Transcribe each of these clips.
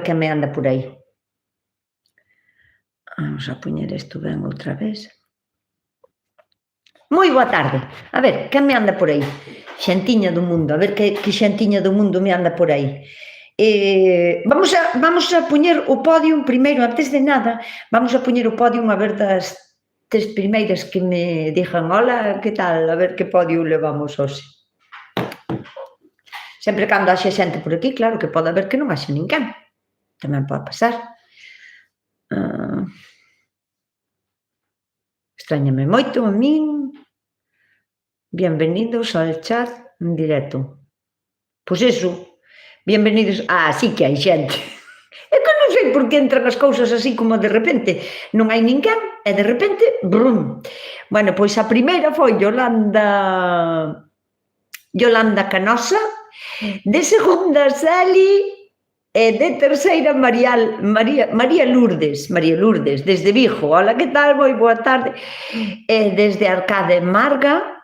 que me anda por aí. Vamos a poñer isto ben outra vez. Moi boa tarde. A ver, quen me anda por aí? Xentiña do mundo, a ver que xentiña do mundo me anda por aí. Vamos a poñer o podium primeiro, antes de nada, vamos a poñer o podium a ver das tres primeiras que me dixan hola, que tal, a ver que podio levamos hoxe. Sempre cando haxe xente por aquí, claro que pode haber que non haxe ninguén. Tamén pode pasar. Extrañame moito a min. Bienvenidos ao chat en directo. Pois iso, bienvenidos. Sí que hai xente. É que non sei por que entran as cousas así como de repente. Non hai ninguén e de repente, brum. Bueno, pois a primeira foi Yolanda Canosa, de segunda Celi e de terceira María Lourdes, desde Vigo. Hola, que tal? Moi boa tarde. E desde Arcade Marga,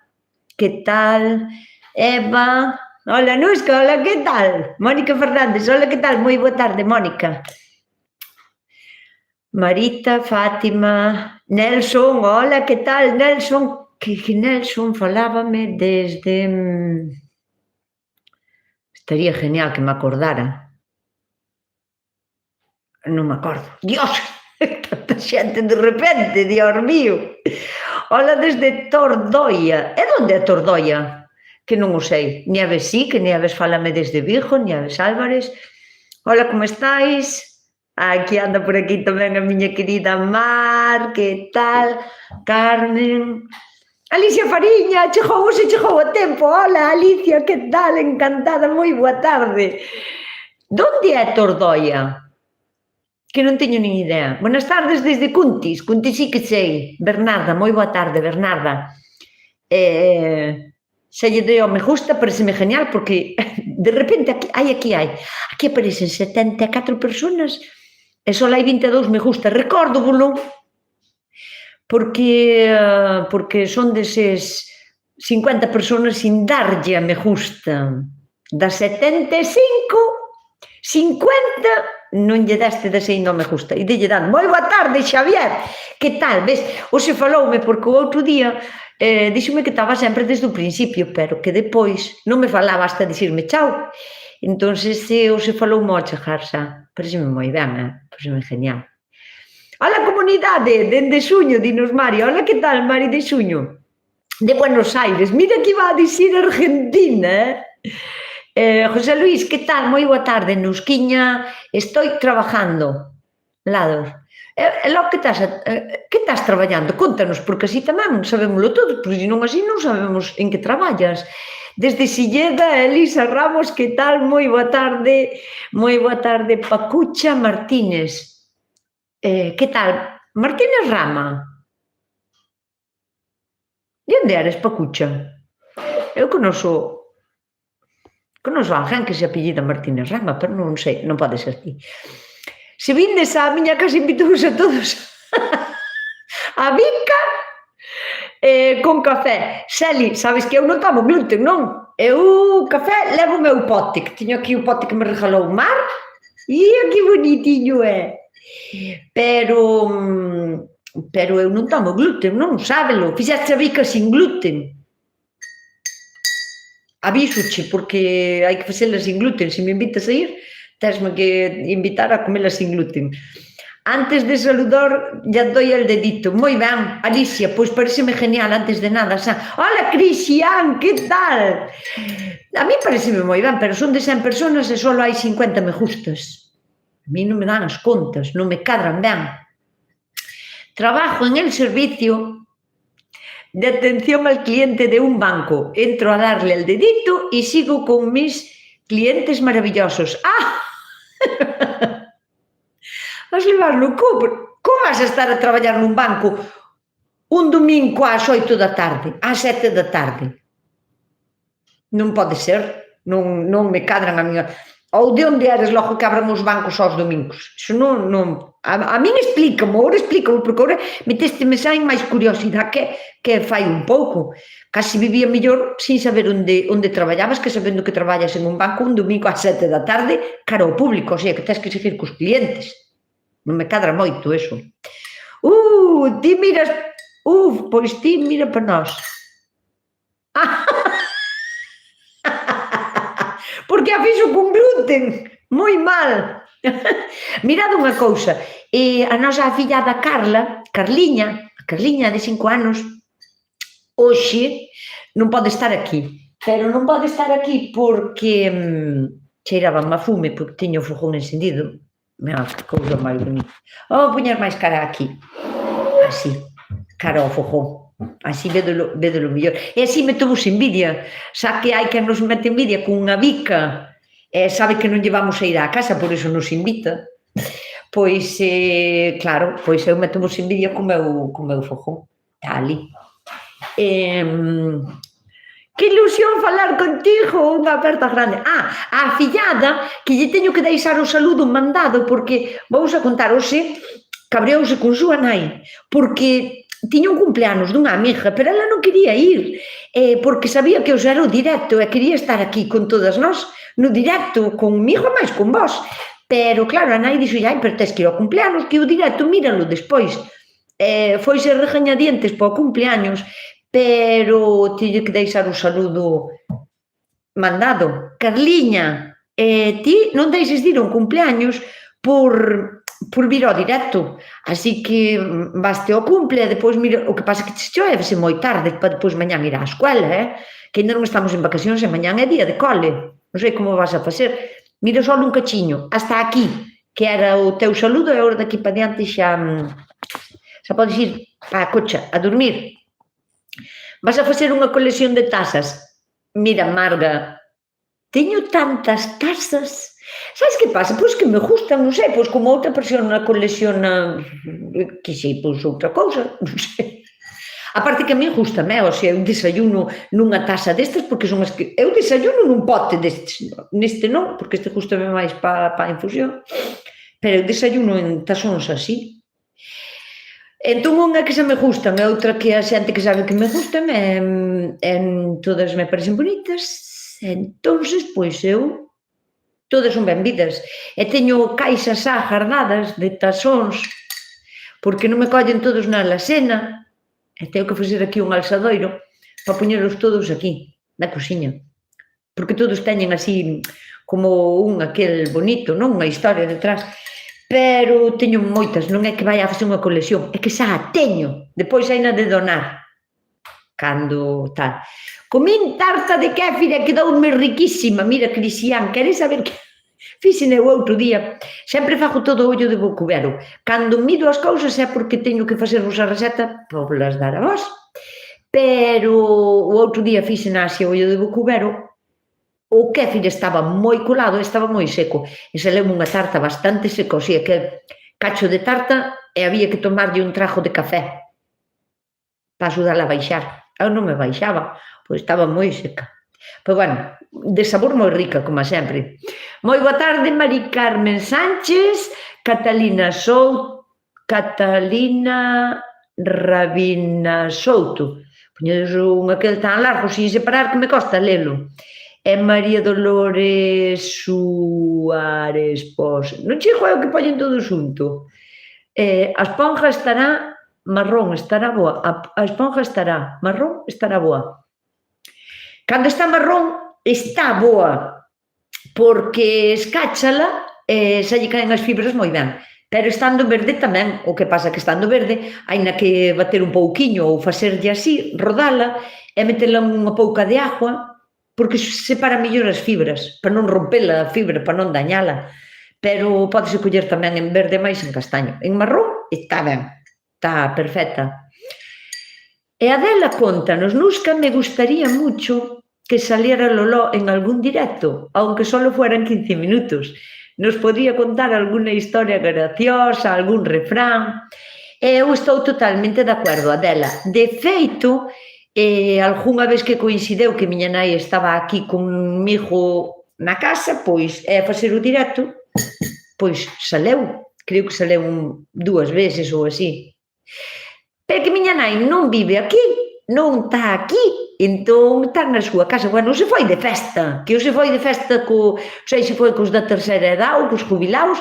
que tal? Eva. Hola, Nusca, hola, que tal? Mónica Fernández, hola, que tal? Moi boa tarde, Mónica. Marita, Fátima, Nelson, hola, que tal? Nelson, que Nelson falábame desde... Estaría genial que me acordara. Non me acordo. Dios, tanta xente de repente, Dios mío. Hola, desde Tordoia. E onde é Tordoia? Que non o sei. Nieves sí, que Nieves fálame desde Vigo, Nieves Álvarez. Hola, como estáis? Aquí anda por aquí tamén a miña querida Mar, que tal? Carmen. Alicia Fariña, chegou a tempo. Hola, Alicia, que tal? Encantada, moi boa tarde. Donde é Tordoia? Que non teño nin idea. Buenas tardes desde Cuntis. Cuntis sí que sei. Bernarda, moi boa tarde, Bernarda. Se lle dei ao me gusta, pareceme genial, porque de repente aquí aparecen 74 personas e só hai 22 me gusta. Recórdovolo, porque son deses 50 personas sin darlle a me gusta. Das 75, 50 non lle deste deseindo me gusta. E delle dando, moi boa tarde, Xavier, que tal? Ves, hoxe faloume, porque o outro día díxome que estaba sempre desde o principio, pero que depois non me falaba hasta dicirme chao. Entón, hoxe faloume ao chegar xa. Pareceme moi ben, pareceme genial. Hola, comunidade, dende Xuño, dinos Mari. Hola, que tal, Mari de Xuño? De Buenos Aires. Mira que iba a dicir Argentina, José Luis, que tal? Moi boa tarde, Nusquiña. Estoy trabajando. Lados. Lo que estás traballando? Contanos, porque así tamén sabémoslo todo, porque non así non sabemos en que traballas. Desde Silleda, Elisa Ramos, que tal? Moi boa tarde. Moi boa tarde, Pacucha Martínez. Que tal? Martínez Rama. De onde eres, Pacucha? Eu conozo alguén que se apellida Martínez Rama, pero non sei, non pode ser ti. Se vindes á miña casa, invitamos a todos a bica con café. Xeli, sabes que eu non tomo gluten, non? Eu café levo o meu pote, que teño aquí o pote que me regalou o Mar. Ia, que bonitiño é. Pero eu non tomo gluten, non, sábelo. Fixaste a bica sin gluten. Avísoche, porque hai que facela sin gluten. Se me invitas a ir, tesme que invitar a comela sin gluten. Antes de saludar, ya doi el dedito. Moi ben, Alicia, pois pareceme genial, antes de nada. Hola, Cristian, que tal? A mí pareceme moi ben, pero son de 100 personas e só hai 50 me gustas. A mí non me dan as contas, non me cadran ben. Trabajo en el servicio de atención al cliente de un banco. Entro a darle el dedito y sigo con mis clientes maravillosos. Vas levar no cu. Como vas a estar a traballar nun banco un domingo ás 8 da tarde, ás 7 da tarde? Non pode ser. Non me cadran a miña... Ou de onde eres logo que abran os bancos aos domingos? Iso non a min explícamo, porque agora metesteme xa en máis curiosidade que fai un pouco. Casi vivía mellor sin saber onde traballabas que sabendo que traballas en un banco un domingo ás 7 da tarde cara ao público, o sea, que tens que seguir cos clientes. Non me cadra moito eso. Ti miras, pois ti mira para nós. Porque a fixo con gluten, moi mal. Mirad unha cousa, a nosa afillada Carliña de 5 anos, hoxe non pode estar aquí, pero non pode estar aquí porque cheiraban a fume, porque tiña o fogón encendido. Mira, que cousa máis bonita. Vou poñer máis cara aquí, así, cara ao fogón. Así védelo mellor. E así metemos envidia. Xa que hai quen nos mete envidia con unha bica sabe que non llevamos a ir á casa, por iso nos invita. Pois, claro, pois eu metemos envidia co meu fogón. Está ali. Que ilusión falar contigo, unha aperta grande. A afillada, que lle teño que deixar o saludo mandado, porque, vamos a contar, hoxe cabreouse con súa nai, porque tiña un cumpleanos dunha amiga, pero ela non quería ir, porque sabía que os era o directo e quería estar aquí con todas nós, no directo, conmigo e máis con vos. Pero, claro, a nai dixo, pero tens que ir ao cumpleanos, que o directo míralo despois. Foise regañadientes para o cumpleaños, pero tiño que deixar o saludo mandado. Carliña, ti non deixes de ir a un cumpleaños por vir ao directo, así que vaste ao cumple e depois mira, o que pasa que te choevese moi tarde para depois mañán ir á escola, que ainda non estamos en vacacións e mañán é día de cole, non sei como vas a facer, mira só un cachiño, hasta aquí, que era o teu saludo e agora daqui para diante xa podes ir para a cocha a dormir. Vas a facer unha colección de tazas. Mira, Marga, teño tantas tazas. Sabes que pasa? Pois que me gustan, non sei, pois como outra persona colecciona, que sei, pois outra cousa, non sei. A parte que a mí gustame, o sea, eu desayuno nunha taza destas, porque son as que... Eu desayuno nun pote destes, neste non, porque este gustame máis para a infusión, pero eu desayuno en tazóns así. Entón, unha que xa me gustan, e outra que a xente que sabe que me gustan, todas me parecen bonitas, entonces, pois eu... Todas son benvidas. E teño caixas xa gardadas de tazóns, porque non me collen todos na alacena, e teño que facer aquí un alzadoiro para poñelos todos aquí, na cociña. Porque todos teñen así como aquel bonito, non? Unha historia detrás. Pero teño moitas, non é que vai a facer unha colección, é que xa a teño. Depois hai na de donar. Cando tal. Comín tarta de kéfir e quedoume riquísima. Mira, Cristian, queres saber que... Fíxene o outro día, sempre fago todo o ollo de bocubero. Cando mido as cousas é porque teño que facervos a receta para vos dar a vos. Pero o outro día fíxene así o ollo de bocubero, o kéfir estaba moi colado, estaba moi seco. E saleume unha tarta bastante seca, o sea que cacho de tarta e había que tomarlle un trago de café para axudarla a baixar. Eu non me baixaba, pois estaba moi seca. Pois, bueno, de sabor moi rica, como sempre. Moi boa tarde, Mari Carmen Sánchez, Catalina Rabina Souto. Poñedes aquel tan largo, sin separar, que me costa lelo. E María Dolores Suárez Pos. Non chego eu que poñen todo xunto. A esponja estará marrón, estará boa. A esponja estará marrón, estará boa. Cando está marrón, está boa, porque escáchala e xa lle caen as fibras moi ben. Pero estando verde tamén, o que pasa que estando verde, haina que bater un pouquiño ou facerlle así, rodala e metela unha pouca de agua, porque separa mellor as fibras, para non rompela a fibra, para non dañala. Pero podese coller tamén en verde máis en castaño. En marrón está ben, está perfecta. E Adela, contanos, Nusca, me gustaría mucho que saliera Loló en algún directo, aunque solo fueran 15 minutos. Nos podría contar alguna historia graciosa, algún refrán. Eu estou totalmente de acordo, Adela. De feito, algunha vez que coincideu que miña nai estaba aquí conmigo na casa, pois, é facer o directo, pois saleu, creo que saleu 2 veces ou así. Pero que miña nai non vive aquí, non está aquí, entón está na súa casa. Bueno, se foi de festa, que se foi de festa sei se foi cos da terceira edad ou cos jubilados,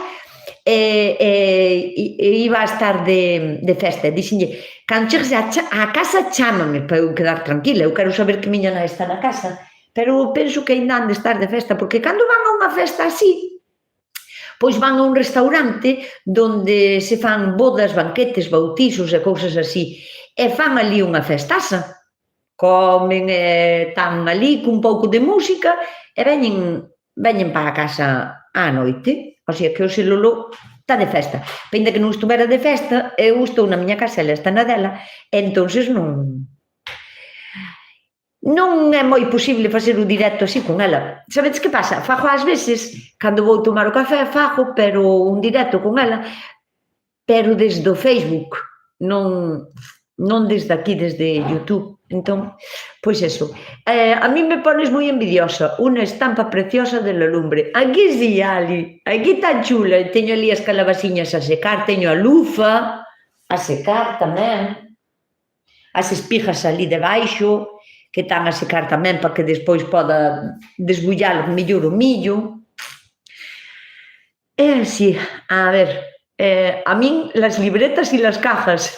iba a estar de festa. Dixenlle, cando chegues á casa, chámame para eu quedar tranquila, eu quero saber que miña nai está na casa, pero penso que ainda han de estar de festa, porque cando van a unha festa así, pois van a un restaurante donde se fan bodas, banquetes, bautizos e cousas así, e fan ali unha festaza, comen, están ali cun pouco de música e veñen para a casa á noite, o sea que o Lolo está de festa, ainda que non estuvera de festa, eu estou na miña casa, ela está na dela, e entonces non é moi posible facer o directo así con ela. Sabedes que pasa? Fago ás veces, cando vou tomar o café, fago, pero un directo con ela, pero desde o Facebook, non desde aquí, desde YouTube. Entón, pois eso. A mí me pones moi envidiosa, unha estampa preciosa de la lumbre. Aquí sí, Ali, aquí tan chula, teño ali as calabasiñas a secar, teño a lufa a secar tamén, as espijas ali debaixo, que están a secar tamén para que despois poda desbullar mellor o millo. Sí, a ver, a min las libretas e las cajas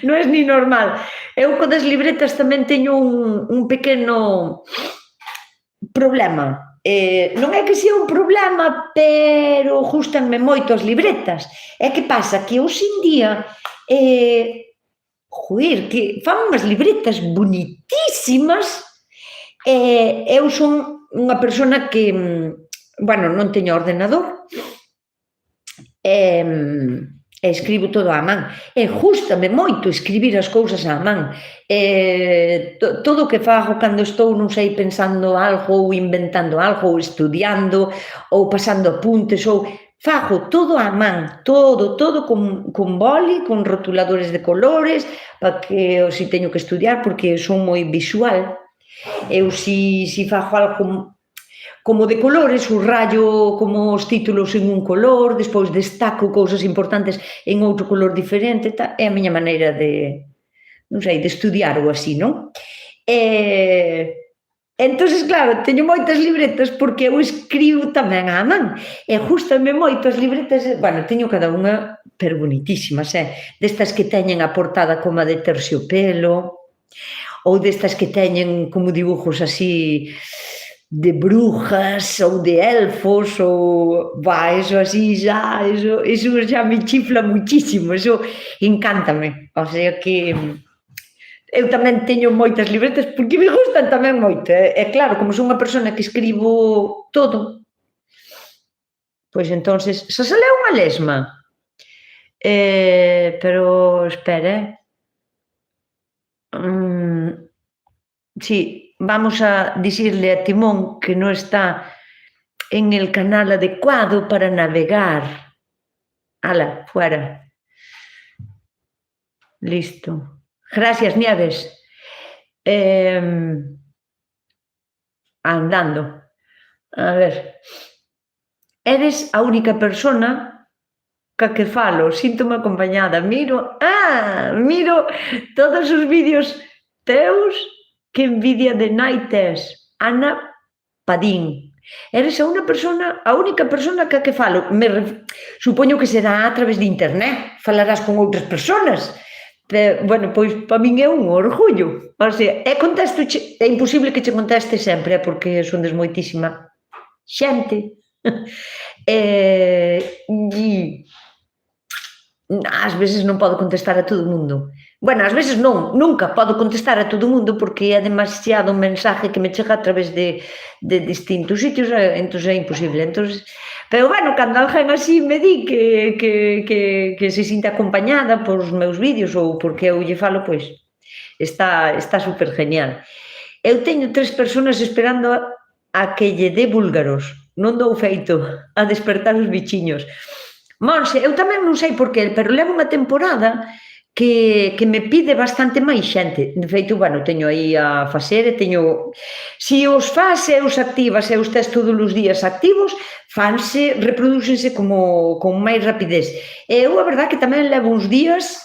non é ni normal. Eu co das libretas tamén teño un pequeno problema. Non é que sea un problema, pero gustanme moito as libretas. E que pasa? Que hoxe en día que fan unhas libretas bonitísimas, eu son unha persona que, bueno, non teño ordenador, escribo todo á man, e gústame moito escribir as cousas á man, todo o que fago cando estou, non sei, pensando algo ou inventando algo, ou estudiando, ou pasando apuntes, ou fago todo á man, todo con boli, con rotuladores de colores, para que si teño que estudiar, porque son moi visual. Eu si fago algo como de colores, o rayo como os títulos en un color, despois destaco cousas importantes en outro color diferente, é a miña maneira de, non sei, de estudiar ou así, non? Entonces, claro, teño moitas libretas porque eu escribo tamén á man, e gústame moito as libretas, bueno, teño cada unha, pero bonitísimas, destas que teñen a portada como a de terciopelo, ou destas que teñen como dibujos así de brujas ou de elfos, ou, eso así eso xa me chifla muchísimo, eso encántame, o sea que eu tamén teño moitas libretas porque me gustan tamén moito, e claro, como son unha persona que escribo todo, pois entonces, xa saleu unha lesma, pero espera, sí, vamos a dicirle a Timón que no está en el canal adecuado para navegar. Ala, fuera. Listo. Gracias, Nieves. Andando. A ver. Eres a única persona ca que falo, síntome acompañada. Miro todos os vídeos teus. Que envidia de nai tes, Ana Padín. Eres a única persona que falo. Supoño que será a través de internet, falarás con outras persoas. Bueno, pois para min é un orgullo. O sea, é imposible que che conteste sempre, porque sondes moitísima xente. Ás veces non podo contestar a todo o mundo. Bueno, ás veces non, nunca podo contestar a todo o mundo porque é demasiado un mensaje que me chega a través de distintos sitios, entón é imposible. Pero, bueno, cando alguén así me di que se sinte acompañada polos meus vídeos ou porque eu lle falo, pois está super genial. Eu teño 3 persoas esperando a que lle dé búlgaros. Non dou feito a despertar os bichiños. Monse, eu tamén non sei por qué, pero levo unha temporada que me pide bastante máis xente. De feito, bueno, teño aí a facer e teño... Si os fas e os activas e os tes todos os días activos, fanse, reprodúcense como con máis rapidez. E eu, a verdad, que tamén levo uns días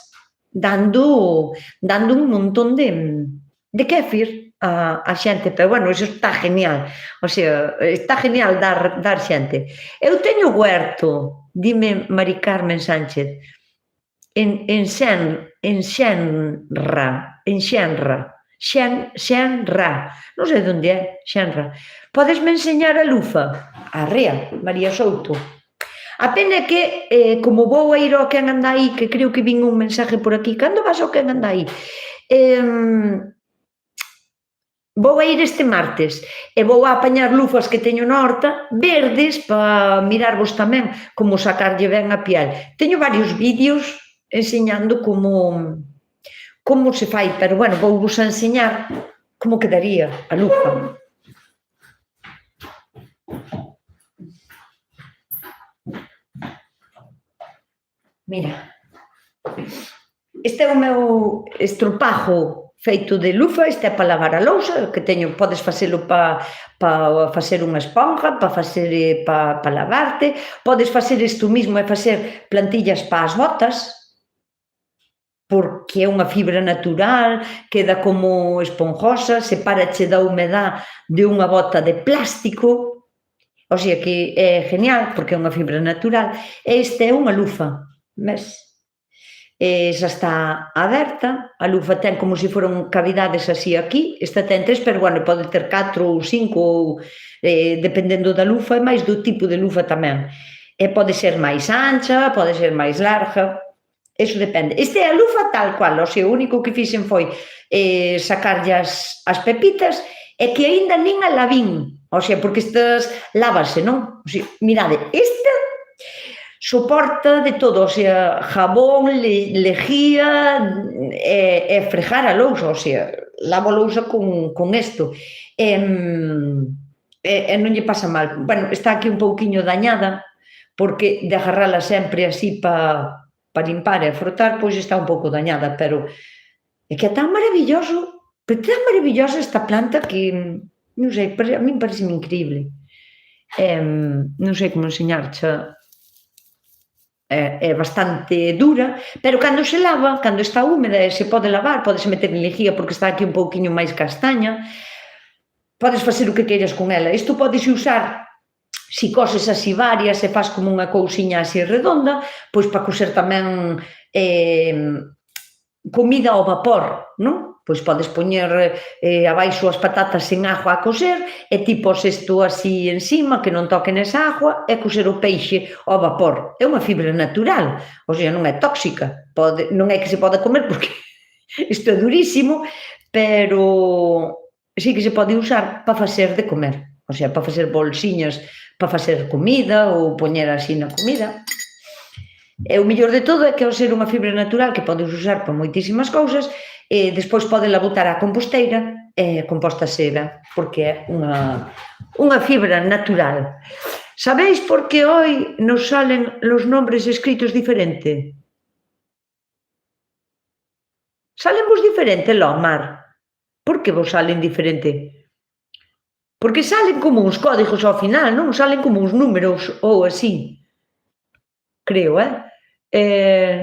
dando un montón de kéfir a xente, pero bueno, iso está genial, o sea, está genial dar xente. Eu teño huerto, dime Mari Carmen Sánchez, en Xenra, non sei onde é, Xenra. Podesme enseñar a lufa? Arrea, María Souto. A pena é que, como vou a ir ao Quen anda aí, que creo que vin un mensaje por aquí, cando vas ao Quen anda aí? Vou a ir este martes e vou a apañar lufas que teño na horta, verdes, para mirarvos tamén como sacarlle ben a piel. Teño varios vídeos enseñando como se fai, pero, bueno, vou vos a enseñar como quedaría a lufa. Mira, este é o meu estropajo feito de lufa, este é para lavar a lousa, que teño, podes facelo para facer unha esponja, para lavarte, podes facer isto mismo e facer plantillas para as botas, porque é unha fibra natural, queda como esponjosa, sepárache da humedad de unha bota de plástico, o sea que é genial, porque é unha fibra natural, e este é unha lufa, ves? Esa está aberta, a lufa ten como se foron cavidades así aquí, esta ten 3, pero, bueno, pode ter 4 ou 5, ou, dependendo da lufa, e máis do tipo de lufa tamén. E pode ser máis ancha, pode ser máis larga, eso depende. Este é a lufa tal cual, o sea, o único que fixen foi sacarlle as pepitas, e que aínda nin a lavín, o sea, porque estas lávase, non? O sea, mirade, esta soporta de todo, o sea, jabón, lejía e fregar a lousa, o sea, lavo a lousa con isto. E non lle pasa mal. Bueno, está aquí un pouquiño dañada, porque de agarrala sempre así para limpar e frotar, pois está un pouco dañada, pero é que é tan maravilloso, pero tan maravillosa esta planta que, non sei, a mí parece increíble. Non sei como enseñarche. É bastante dura, pero cando se lava, cando está húmeda e se pode lavar, podes meter en lejía porque está aquí un pouquiño máis castaña, podes facer o que queiras con ela. Isto podes usar, se coses así varias e faz como unha cousiña así redonda, pois para coser tamén comida ao vapor, non? Pois podes poñer abaixo as patatas en agua a coser e ti pos isto así encima, que non toquen esa agua, e coser o peixe ao vapor. É unha fibra natural, o sea, non é tóxica. Non é que se pode comer porque isto é durísimo, pero sí que se pode usar para facer de comer. O sea, para facer bolsiñas, para facer comida ou poñer así na comida. E o mellor de todo é que ao ser unha fibra natural que podes usar para moitísimas cousas, despois podela botar á composteira e compóstase ben, porque é unha fibra natural. Sabéis por que hoy nos salen los nombres escritos diferente? Salen vos diferente, Lomar? Por que vos salen diferente? Porque salen como uns códigos ao final, non? Salen como uns números ou así. Creo,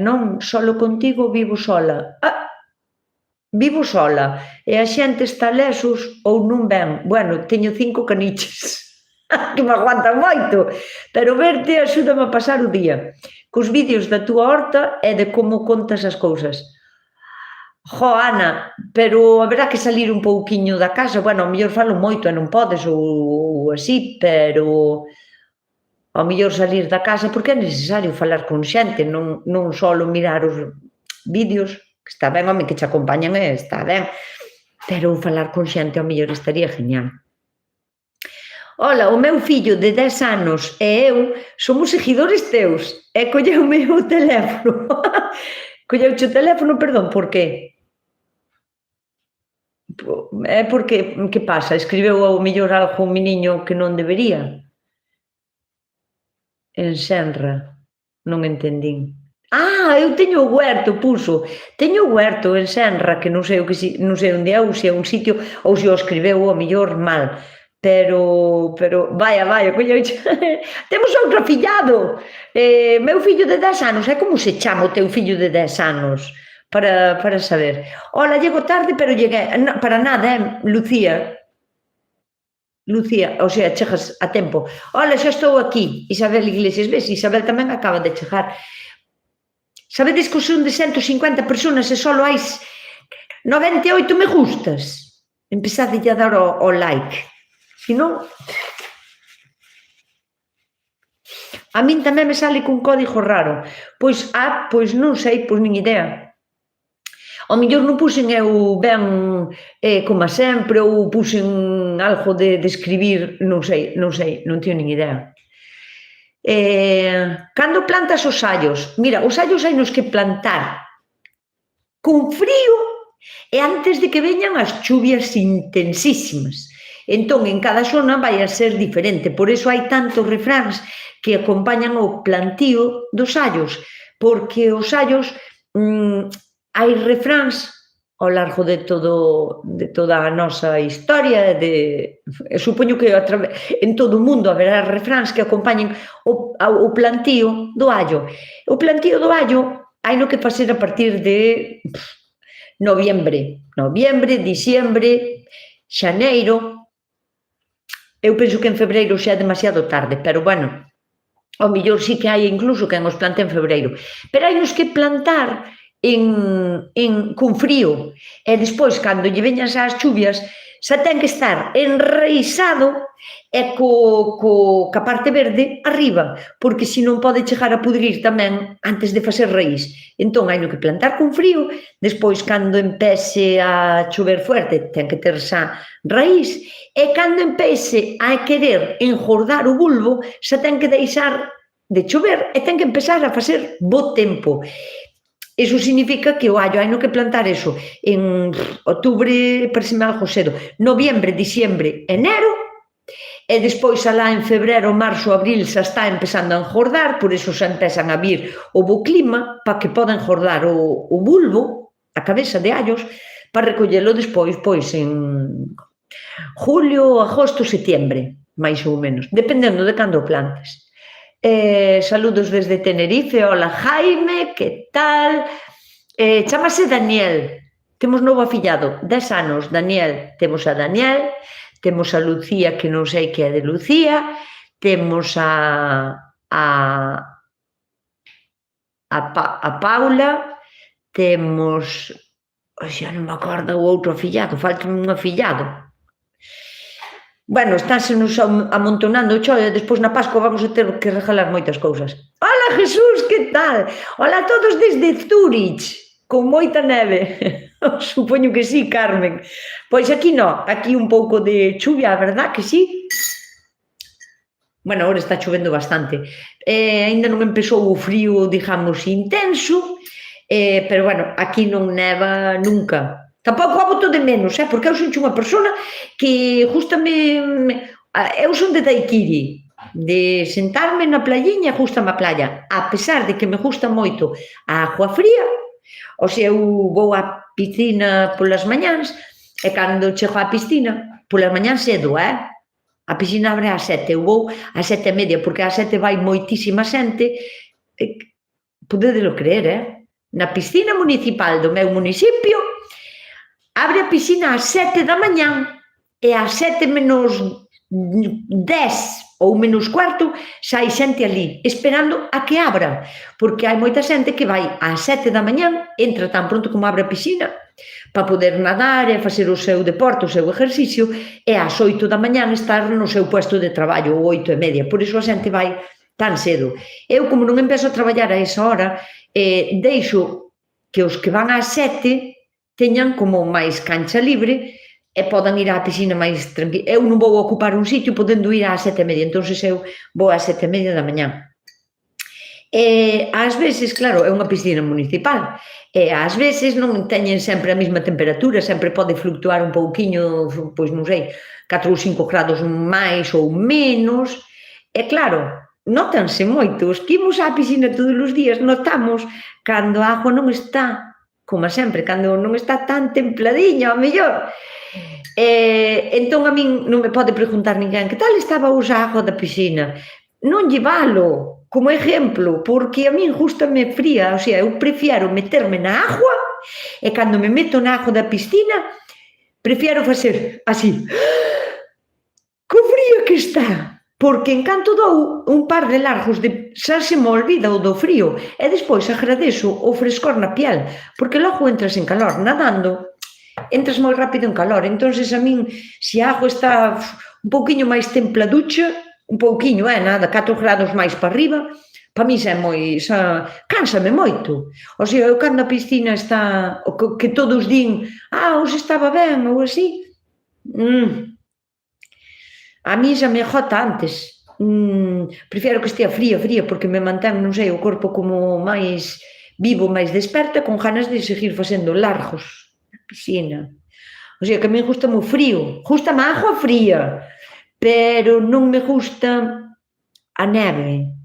non, solo contigo vivo sola. Vivo sola e a xente está lesos ou non ven. Bueno, teño 5 caniches que me aguantan moito, pero verte axúdame a pasar o día. Cos vídeos da túa horta e de como contas as cousas. Jo, Ana, pero haberá que salir un pouquiño da casa. Bueno, ao mellor falo moito e non podes ou así, pero ao mellor salir da casa porque é necesario falar con xente, non só mirar os vídeos, que está ben, home, que che acompañan está ben, pero falar con xente ao mellor estaría genial. Ola, o meu fillo de 10 anos e eu somos seguidores teus e colleume o teléfono. Colleuche o teléfono, perdón, por que? É porque, que pasa? Escribeu ao mellor algo un meniño que non debería? En Senra, non entendín. Eu teño o huerto, puso. Teño o huerto en Senra, que non sei o que non sei onde é, ou se é un sitio, ou se o escribeu ao mellor mal. Pero, vaya, colleuche. Temos outro afillado. Meu fillo de 10 anos, é como se chama o teu fillo de 10 anos? Para saber. Ola, llego tarde, pero lleguei. Para nada, Lucía. Lucía, o sea, chegas a tempo. Ola, xa estou aquí. Isabel Iglesias, ves? Isabel tamén acaba de chegar. Sabedes que son de 150 personas e só hai 98 me gustas? Empezade a dar o like. Se non... A min tamén me sale cun código raro. Pois non sei, pois nin idea. Ao mellor non puxen eu ben como sempre, ou puxen algo de escribir, non sei, non teño nin idea. Cando plantas os allos? Mira, os allos hai nos que plantar con frío e antes de que veñan as chuvias intensísimas. Entón, en cada zona vai a ser diferente, por iso hai tantos refráns que acompañan o plantío dos allos, porque os allos hai refráns ao largo de toda a nosa historia, supoño que en todo o mundo haberá refráns que acompañen o plantío do allo. O plantío do allo hai no que facer a partir de noviembre, diciembre, xaneiro. Eu penso que en febreiro xa é demasiado tarde, pero bueno, ao mellor sí que hai incluso quen os plante en febreiro. Pero hai nos que plantar con frío, e despois, cando lle veñan as chuvias, xa ten que estar enraizado e ca parte verde arriba, porque se non pode chegar a pudrir tamén antes de facer raíz. Entón, hai no que plantar con frío, despois, cando empece a chover fuerte, ten que ter xa raíz, e cando empece a querer enjordar o bulbo, xa ten que deixar de chover e ten que empezar a facer bo tempo. Iso significa que o allo hai no que plantar eso en outubro, pareceme algo cedo, noviembre, diciembre, enero, e despois alá en febrero, marzo, abril xa está empezando a enjordar, por iso xa empezan a vir o bo clima para que poda enjordar o bulbo, a cabeza de allos, para recollelo despois, pois en julio, agosto, setiembre, máis ou menos, dependendo de cando o plantes. Saludos desde Tenerife. Hola Jaime, que tal? Chámase Daniel, temos novo afillado, 10 anos, Daniel. Temos a Daniel, temos a Lucía, que non sei que é de Lucía, temos a Paula, temos, xa non me acordo o outro afillado, falta un afillado. Bueno, estánsenos amontonando o chollo, despois na Pascua vamos a ter que regalar moitas cousas. Hola, Jesús, que tal? Hola a todos desde Zúrich, con moita neve. Supoño que sí, Carmen. Pois aquí non, aquí un pouco de chuvia, a verdad que sí? Bueno, agora está chovendo bastante. Ainda non empezou o frío, digamos, intenso, pero bueno, aquí non neva nunca. Tampouco a boto de menos, porque eu son unha persona que justame... Eu son de daiquiri, de sentarme na playiña, gustame a playa. A pesar de que me gusta moito a agua fría, o sea, eu vou á piscina polas mañáns, e cando chego á piscina, polas mañáns cedo, a piscina abre ás 7, eu vou ás 7:30, porque ás 7 vai moitísima xente, podedelo creer, na piscina municipal do meu municipio, abre a piscina ás 7 da mañán e ás 7 menos 10 ou menos cuarto xa hai xente ali, esperando a que abra, porque hai moita xente que vai ás 7 da mañán, entra tan pronto como abre a piscina, para poder nadar e facer o seu deporte, o seu exercicio, e ás 8 da mañán estar no seu puesto de traballo, ou 8:30, por iso a xente vai tan cedo. Eu, como non empezo a traballar a esa hora, deixo que os que van ás 7 teñan como máis cancha libre e podan ir á piscina máis tranquilo. Eu non vou ocupar un sitio podendo ir ás 7:30, entón eu vou ás 7:30 da mañán. Ás veces, claro, é unha piscina municipal, e ás veces non teñen sempre a mesma temperatura, sempre pode fluctuar un pouquiño, pois non sei, 4 ou 5 grados máis ou menos, e claro, nótanse moito. Os que imos á piscina todos os días notamos cando a agua non está, como sempre, cando non está tan templadiña, ao mellor. Entón a min non me pode preguntar ninguén que tal estaba hoxe a agua da piscina. Non lle valo como exemplo, porque a min gústame fría, o sea, eu prefiero meterme na agua e cando me meto na agua da piscina prefiero facer así, que fría que está, porque en canto dou un par de largos de xa se me olvida o do frío e despois agradezo o frescor na piel, porque logo entras en calor, nadando, entras moi rápido en calor, entonces a min, se a agua está un pouquiño máis templaducha, un pouquiño, nada, 4 grados máis para arriba, para mí xa é moi, cánsame moito. O sea, eu cando a piscina está, que todos din, hoxe estaba ben, ou así, a mí xa me agota antes. Prefiero que estea fría, porque me mantén, non sei, o corpo como máis vivo, máis desperta, con ganas de seguir facendo largos na piscina. O sea, que a mí gusta mo frío, gustame a agua fría, pero non me gusta a neve,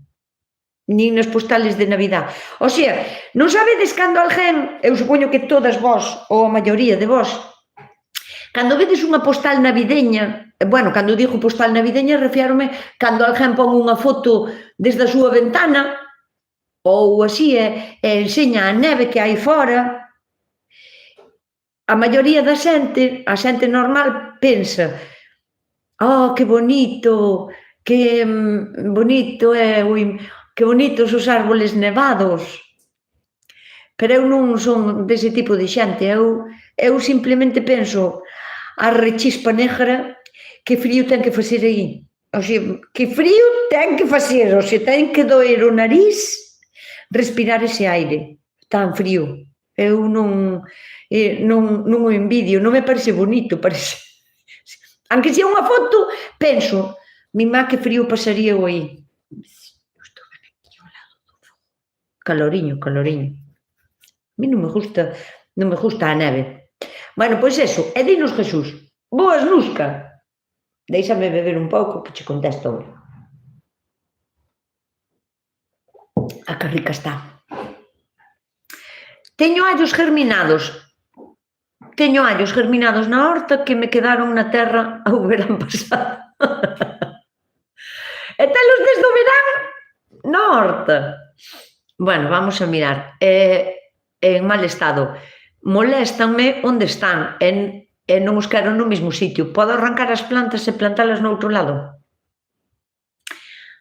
nin nas postales de Navidad. O sea, non sabedes cando alguén, eu supoño que todas vós, ou a maioría de vós, cando vedes unha postal navideña, bueno, cando digo postal navideña refiérome cando alguén pon unha foto desde a súa ventana ou así e enseña a neve que hai fora, a maioría da xente, a xente normal, pensa que bonito, que bonito que bonitos os árboles nevados. Pero eu non son dese tipo de xente, eu simplemente penso a rechispa negra, que frío ten que facer aí. O sea, que frío ten que facer, o sea, ten que doer o nariz respirar ese aire tan frío. Eu non o envidio, non me parece bonito, parece. Aunque sea unha foto, penso, mi má que frío pasaría eu aí. Caloriño. A mí non me gusta a neve. Bueno, pois eso, e dinos Jesús, boas Nusca. Déixame beber un pouco que che contesto agora. Que rica está. Teño allos germinados na horta que me quedaron na terra o verán pasado. E telos desde o verán na horta. Bueno, vamos a mirar. En mal estado. Moléstanme onde están e non os quero no mesmo sitio. Podo arrancar as plantas e plantalas no outro lado?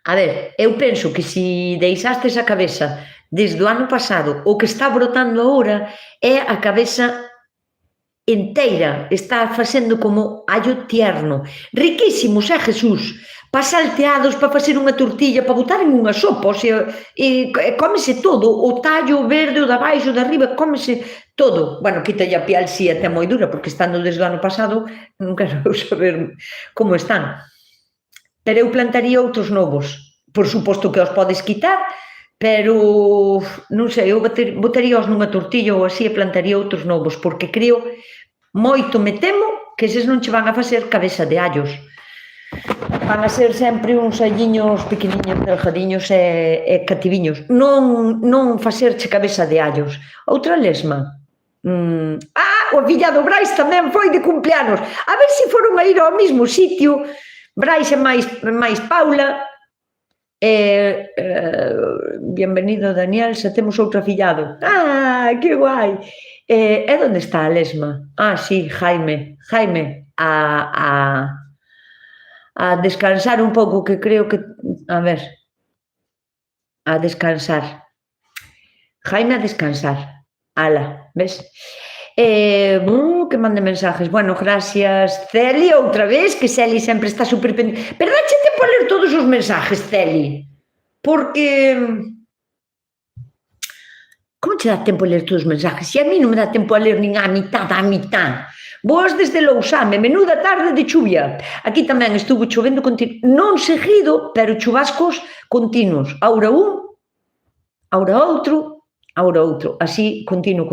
A ver, eu penso que se deixastes a cabeza desde o ano pasado, o que está brotando agora é a cabeza enteira, está facendo como allo tierno. Riquísimos, Jesús? Para salteados, para facer unha tortilla, para botar en unha sopa, o sea, cómese todo, o tallo verde, o da baixo, o da arriba, cómese todo. Bueno, quítalle a piel, si até moi dura, porque estando desde o ano pasado, non quero saber como están. Pero eu plantaría outros novos. Por suposto que os podes quitar, pero, non sei, eu botaríaos nunha tortilla ou así e plantaría outros novos, porque creo, moito me temo, que eses non che van a facer cabeza de allos. Van a ser sempre uns alliños pequeniños, delgadiños e cativiños. Non facerche cabeza de allos. Outra lesma. O afillado Brais tamén foi de cumpleanos. A ver se foron a ir ao mesmo sitio. Brais e máis Paula. Bienvenido, Daniel, xa temos outro afillado. Que guai. E onde está a lesma? Sí, Jaime, a descansar un pouco, que creo que, a ver, a descansar. Jaime a descansar. Ala, ves? Que mande mensajes. Bueno, gracias, Celi, outra vez, que Celi sempre está super pendiente. Pero dache tempo a ler todos os mensajes, Celi, porque... Como che dá tempo a ler todos os mensajes? Se a mí non me dá tempo a ler nin a mitad. Boas desde Lousame, menuda tarde de chuvia. Aquí tamén estuvo chovendo continuo, non seguido, pero chuvascos continuos. Aura un, aura outro, así continuo.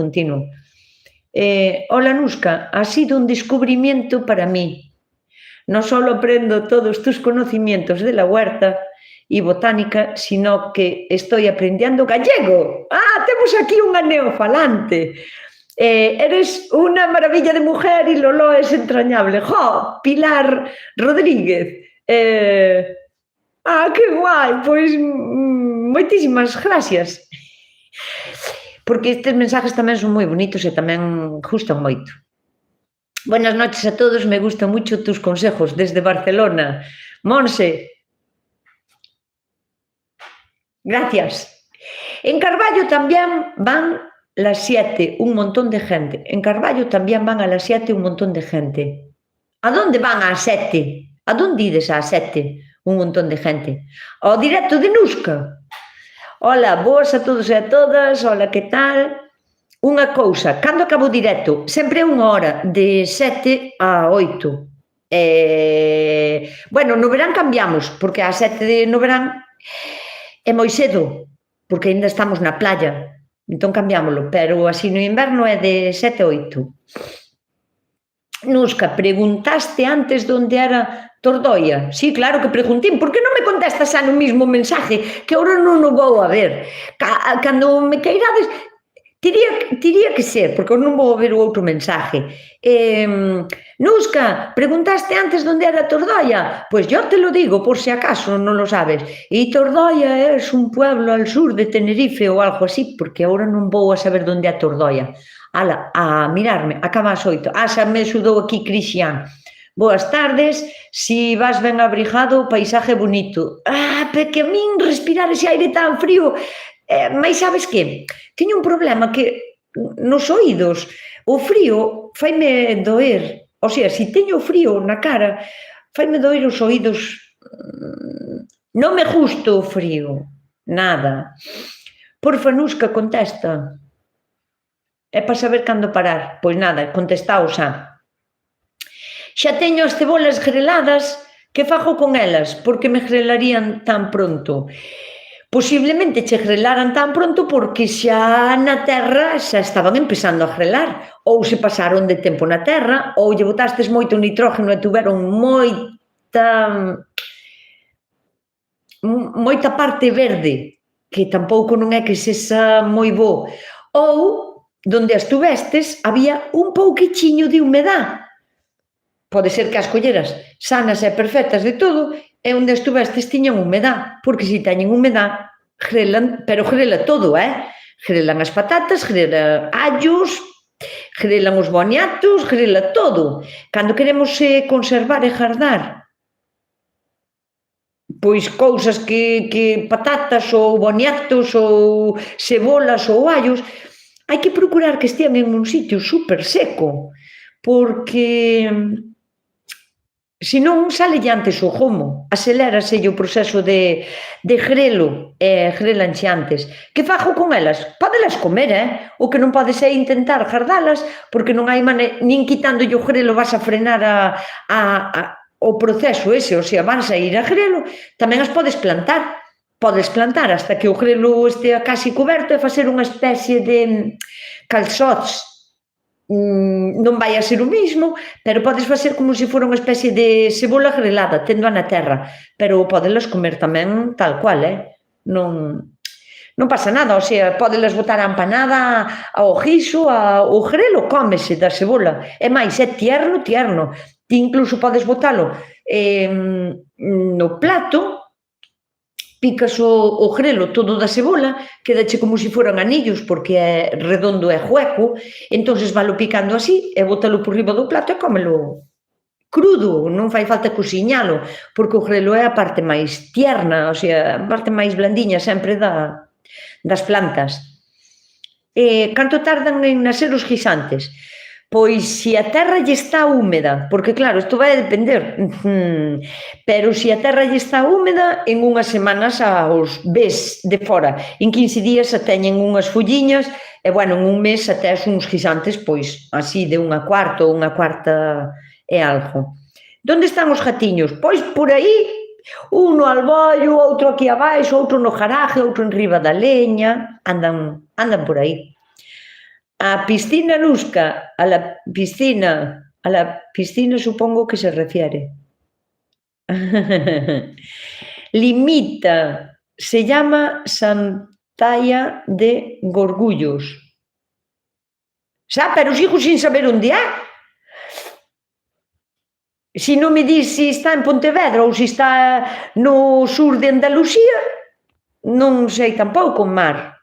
Hola Nusca, ha sido un descubrimiento para mí. No solo aprendo todos tus conocimientos de la huerta, y botánica, sino que estoy aprendiendo gallego. ¡Ah, temos aquí unha neofalante! Eres una maravilla de mujer y Lolo es entrañable. ¡Jo! Pilar Rodríguez. Que guai! Pois moitísimas gracias. Porque estes mensajes tamén son moi bonitos e tamén gustan moito. Buenas noches a todos, me gustan mucho tus consejos desde Barcelona. Monse, gracias. En Carballo también van las 7, un montón de gente. En Carballo también van a las 7 un montón de gente. ¿A dónde van a 7? ¿A dónde ides a 7 un montón de gente? Ao directo de Nusca. Hola, boas a todos e a todas. Hola, que tal? Unha cousa, cando acabo o directo? Sempre é unha hora, de 7 a 8. Bueno, no verán cambiamos, porque a 7 no verán é moi cedo, porque ainda estamos na playa, entón cambiámoslo, pero así no inverno é de 7 a 8. Nusca, preguntaste antes onde era Tordoia? Sí, claro que preguntín, por que non me contestas xa no mismo mensaje, que agora non o vou a ver. Cando me queirades... Tiría que ser, porque non vou ver o outro mensaje. Nusca, preguntaste antes onde era Tordoia? Pues yo te lo digo, por si acaso non lo sabes. E Tordoia es un pueblo al sur de Tenerife ou algo así, porque agora non vou a saber onde é Tordoia. Ala, a mirarme, acaba as 8. Xa me sudou aquí Cristian. Boas tardes, si vas ben abrigado, paisaje bonito. Porque a min respirar ese aire tan frío... Mas sabes que? Teño un problema que nos oídos o frío faime doer. O sea, se teño frío na cara, faime doer os oídos. Non me gusta o frío. Nada. Porfa, Nusca, contesta. É para saber cando parar. Pois nada, contestao xa. Xa teño as cebolas greladas, que fago con elas? Porque me grelarían tan pronto? Posiblemente che grelaran tan pronto porque xa na terra xa estaban empezando a grelar, ou se pasaron de tempo na terra, ou lle botastes moito nitrógeno e tuveron moita parte verde, que tampouco non é que sexa moi bo, ou donde as tuvestes había un pouquichiño de humedad. Pode ser que as colleras sanas e perfectas de todo, e onde estuvestes tiñan humedad, porque se teñen humedad, grelan, pero grela todo, grelan as patatas, grelan allos, grelan os boniatos, grela todo. Cando queremos conservar e guardar, pois cousas que patatas ou boniatos ou cebolas ou allos, hai que procurar que estean en un sitio super seco, porque... senón sale antes o gomo, acelérase o proceso de grelo e grelanche antes. Que fago con elas? Pódelas comer, O que non podes é intentar gardalas, porque non hai nin quitándolle o grelo vas a frenar o proceso ese, o sea, van a ir a grelo, tamén as podes plantar. Podes plantar hasta que o grelo estea casi coberto e facer unha especie de calzots. Non vai a ser o mismo, pero podes facer como se fora unha especie de cebola grelada, tendo na terra, pero podelas comer tamén tal cual, non pasa nada, o sea, podelas botar a empanada, ao guiso, o grelo cómese da cebola, e máis, é tierno, ti incluso podes botalo no plato, picas o grelo todo da cebola, quedache como se foran anillos, porque é redondo e hueco, entonces valo picando así, e bótalo por riba do plato e cómelo crudo, non fai falta cociñalo, porque o grelo é a parte máis tierna, o sea, a parte máis blandiña sempre das plantas. Canto tardan en nacer os guisantes? Pois se a terra lle está húmeda, porque claro, isto vai a depender, pero se a terra lle está húmeda, en unhas semanas os ves de fora, en 15 días a teñen unhas folliñas, e bueno, en un mes a tes uns guisantes, pois así de unha cuarta ou unha cuarta e algo. Donde están os gatiños? Pois por aí, un no albollo, outro aquí abaixo, outro no garaje, outro en riba da leña, andan por aí. A piscina, Nusca, a la piscina supongo que se refiere. limita, se llama Santalla de Gorgullos. Xa, pero sigo sin saber onde é. Si non me dis se está en Pontevedra ou se está no sur de Andalucía, non sei tampouco, Mar.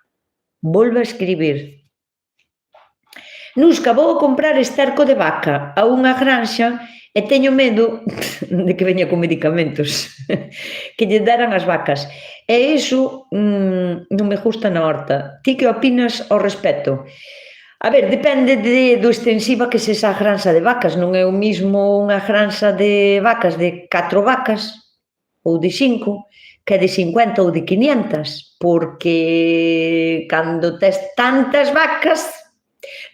Volve a escribir. Nusca, vou comprar esterco de vaca a unha granxa e teño medo de que veña con medicamentos que lle deran as vacas. E iso non me gusta na horta. Ti que opinas ao respecto? A ver, depende do extensiva que se esa granxa de vacas. Non é o mismo unha granxa de vacas de 4 vacas ou de 5 que de 50 ou de 500, porque cando tes tantas vacas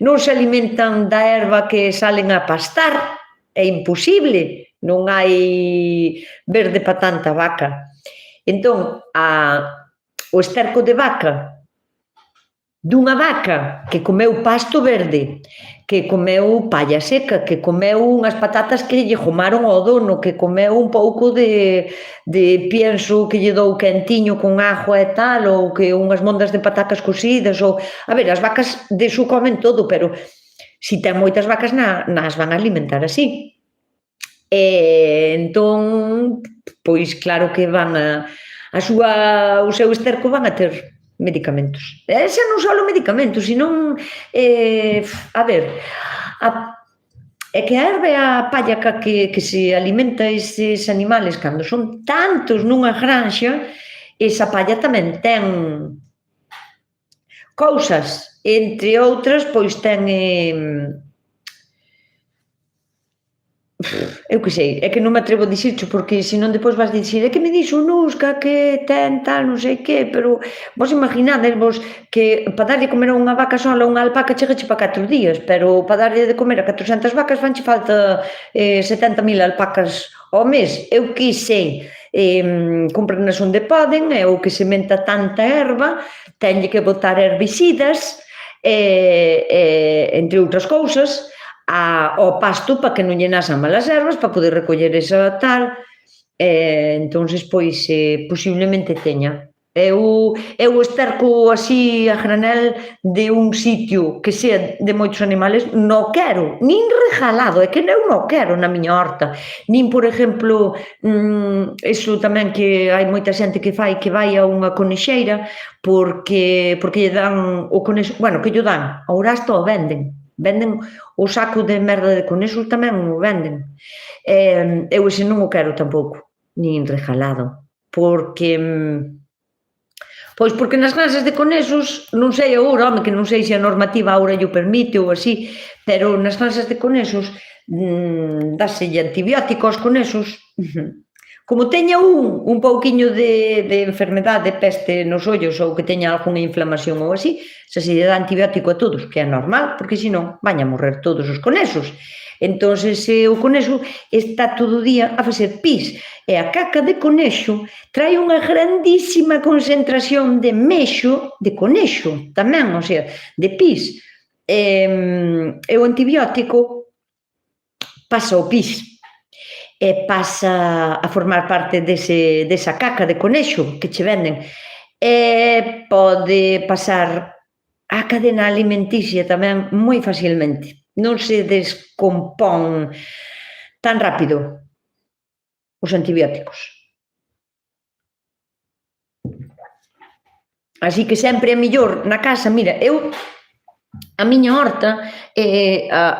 non se alimentan da erva que salen a pastar, é imposible, non hai verde para tanta vaca. Entón, o esterco de vaca dunha vaca que comeu pasto verde, que comeu palla seca, que comeu unhas patatas que lle gomaron ao dono, que comeu un pouco de pienso que lle dou quentiño con ajo e tal, ou que unhas mondas de patacas cocidas, ou... A ver, as vacas de iso comen todo, pero si ten moitas vacas nas van a alimentar así. Entón, pois claro que van o seu esterco van a ter medicamentos. Xa non só medicamentos, senón, a ver, é que a erva e a palla que se alimenta eses animales cando son tantos nunha granxa, esa palla tamén ten cousas, entre outras, pois ten... Eu que sei, é que non me atrevo a dicircho porque senón depois vas dicir é que me dixo Nusca que ten tal non sei que, pero vos imaginades vos que para darlle comer a unha vaca sola unha alpaca chegache para 4 días, pero para darlle de comer a 400 vacas fanche falta 70.000 alpacas ao mes, eu que sei, compranas onde poden, e o que sementa tanta erva, tenlle que botar herbicidas, entre outras cousas, ao pasto para que non lle nasan malas ervas, para poder recoller esa tal, entonces pois posiblemente teña. Eu esterco así a granel de un sitio que sea de moitos animales, non quero, nin regalado, é que eu non quero na miña horta, nin, por exemplo, iso tamén que hai moita xente que fai, que vai a unha conexeira porque lle dan o conexo, bueno, que lle dan, ao rasto o venden o saco de merda de conexos tamén o venden. Eu ese non o quero tampouco, nin regalado, porque nas granxas de conexos, non sei agora, home, que non sei se a normativa agora lle permite ou así, pero nas granxas de conexos dáselle antibiótico aos conexos. Como teña un pouquiño de enfermedade, de peste nos ollos ou que teña algunha inflamación ou así, se lle dá antibiótico a todos, que é normal, porque senón van a morrer todos os conexos. Entón, o conexo está todo o día a facer pis, e a caca de conexo trae unha grandísima concentración de mexo de conexo, tamén, o sea, de pis. E o antibiótico pasa o pis, e pasa a formar parte desa caca de conexo que che venden, e pode pasar a cadena alimenticia tamén moi facilmente, non se descompón tan rápido os antibióticos. Así que sempre é mellor na casa, mira, eu a miña horta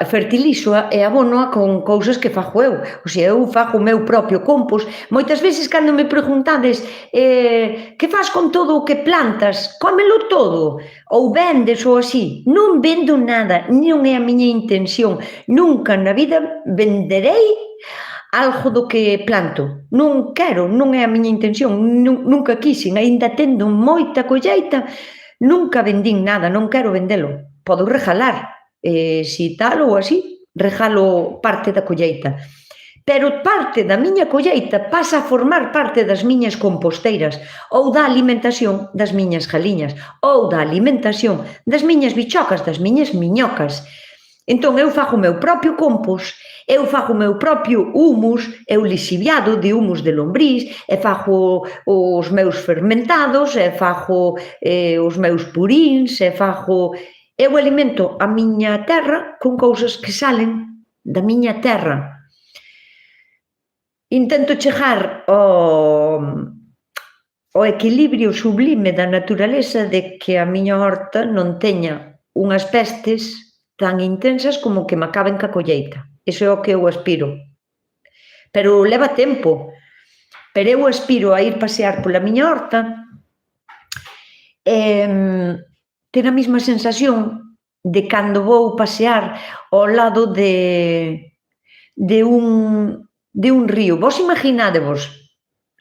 fertilízoa e abónoa con cousas que fago eu, o sea, eu fago o meu propio compost. Moitas veces cando me preguntades que faz con todo o que plantas, cómelo todo, ou vendes ou así, non vendo nada, non é a miña intención, nunca na vida venderei algo do que planto, non quero, non é a miña intención, nunca quixen, aínda tendo moita colleita, nunca vendín nada, non quero vendelo. Podo regalar, si tal ou así, regalo parte da colleita. Pero parte da miña colleita pasa a formar parte das miñas composteiras ou da alimentación das miñas galiñas ou da alimentación das miñas bichocas, das miñas miñocas. Entón, eu fago o meu propio compost, eu fago o meu propio humus, eu lixiviado de humus de lombriz, e fago os meus fermentados, e fago os meus purins, e fago... Eu alimento a miña terra con cousas que salen da miña terra. Intento chegar ao equilibrio sublime da naturaleza de que a miña horta non teña unhas pestes tan intensas como que me acaben ca colleita. Iso é o que eu aspiro. Pero leva tempo. Pero eu aspiro a ir pasear pola miña horta e ter a mesma sensación de cando vou pasear ao lado de un río. Vos imaginádevos,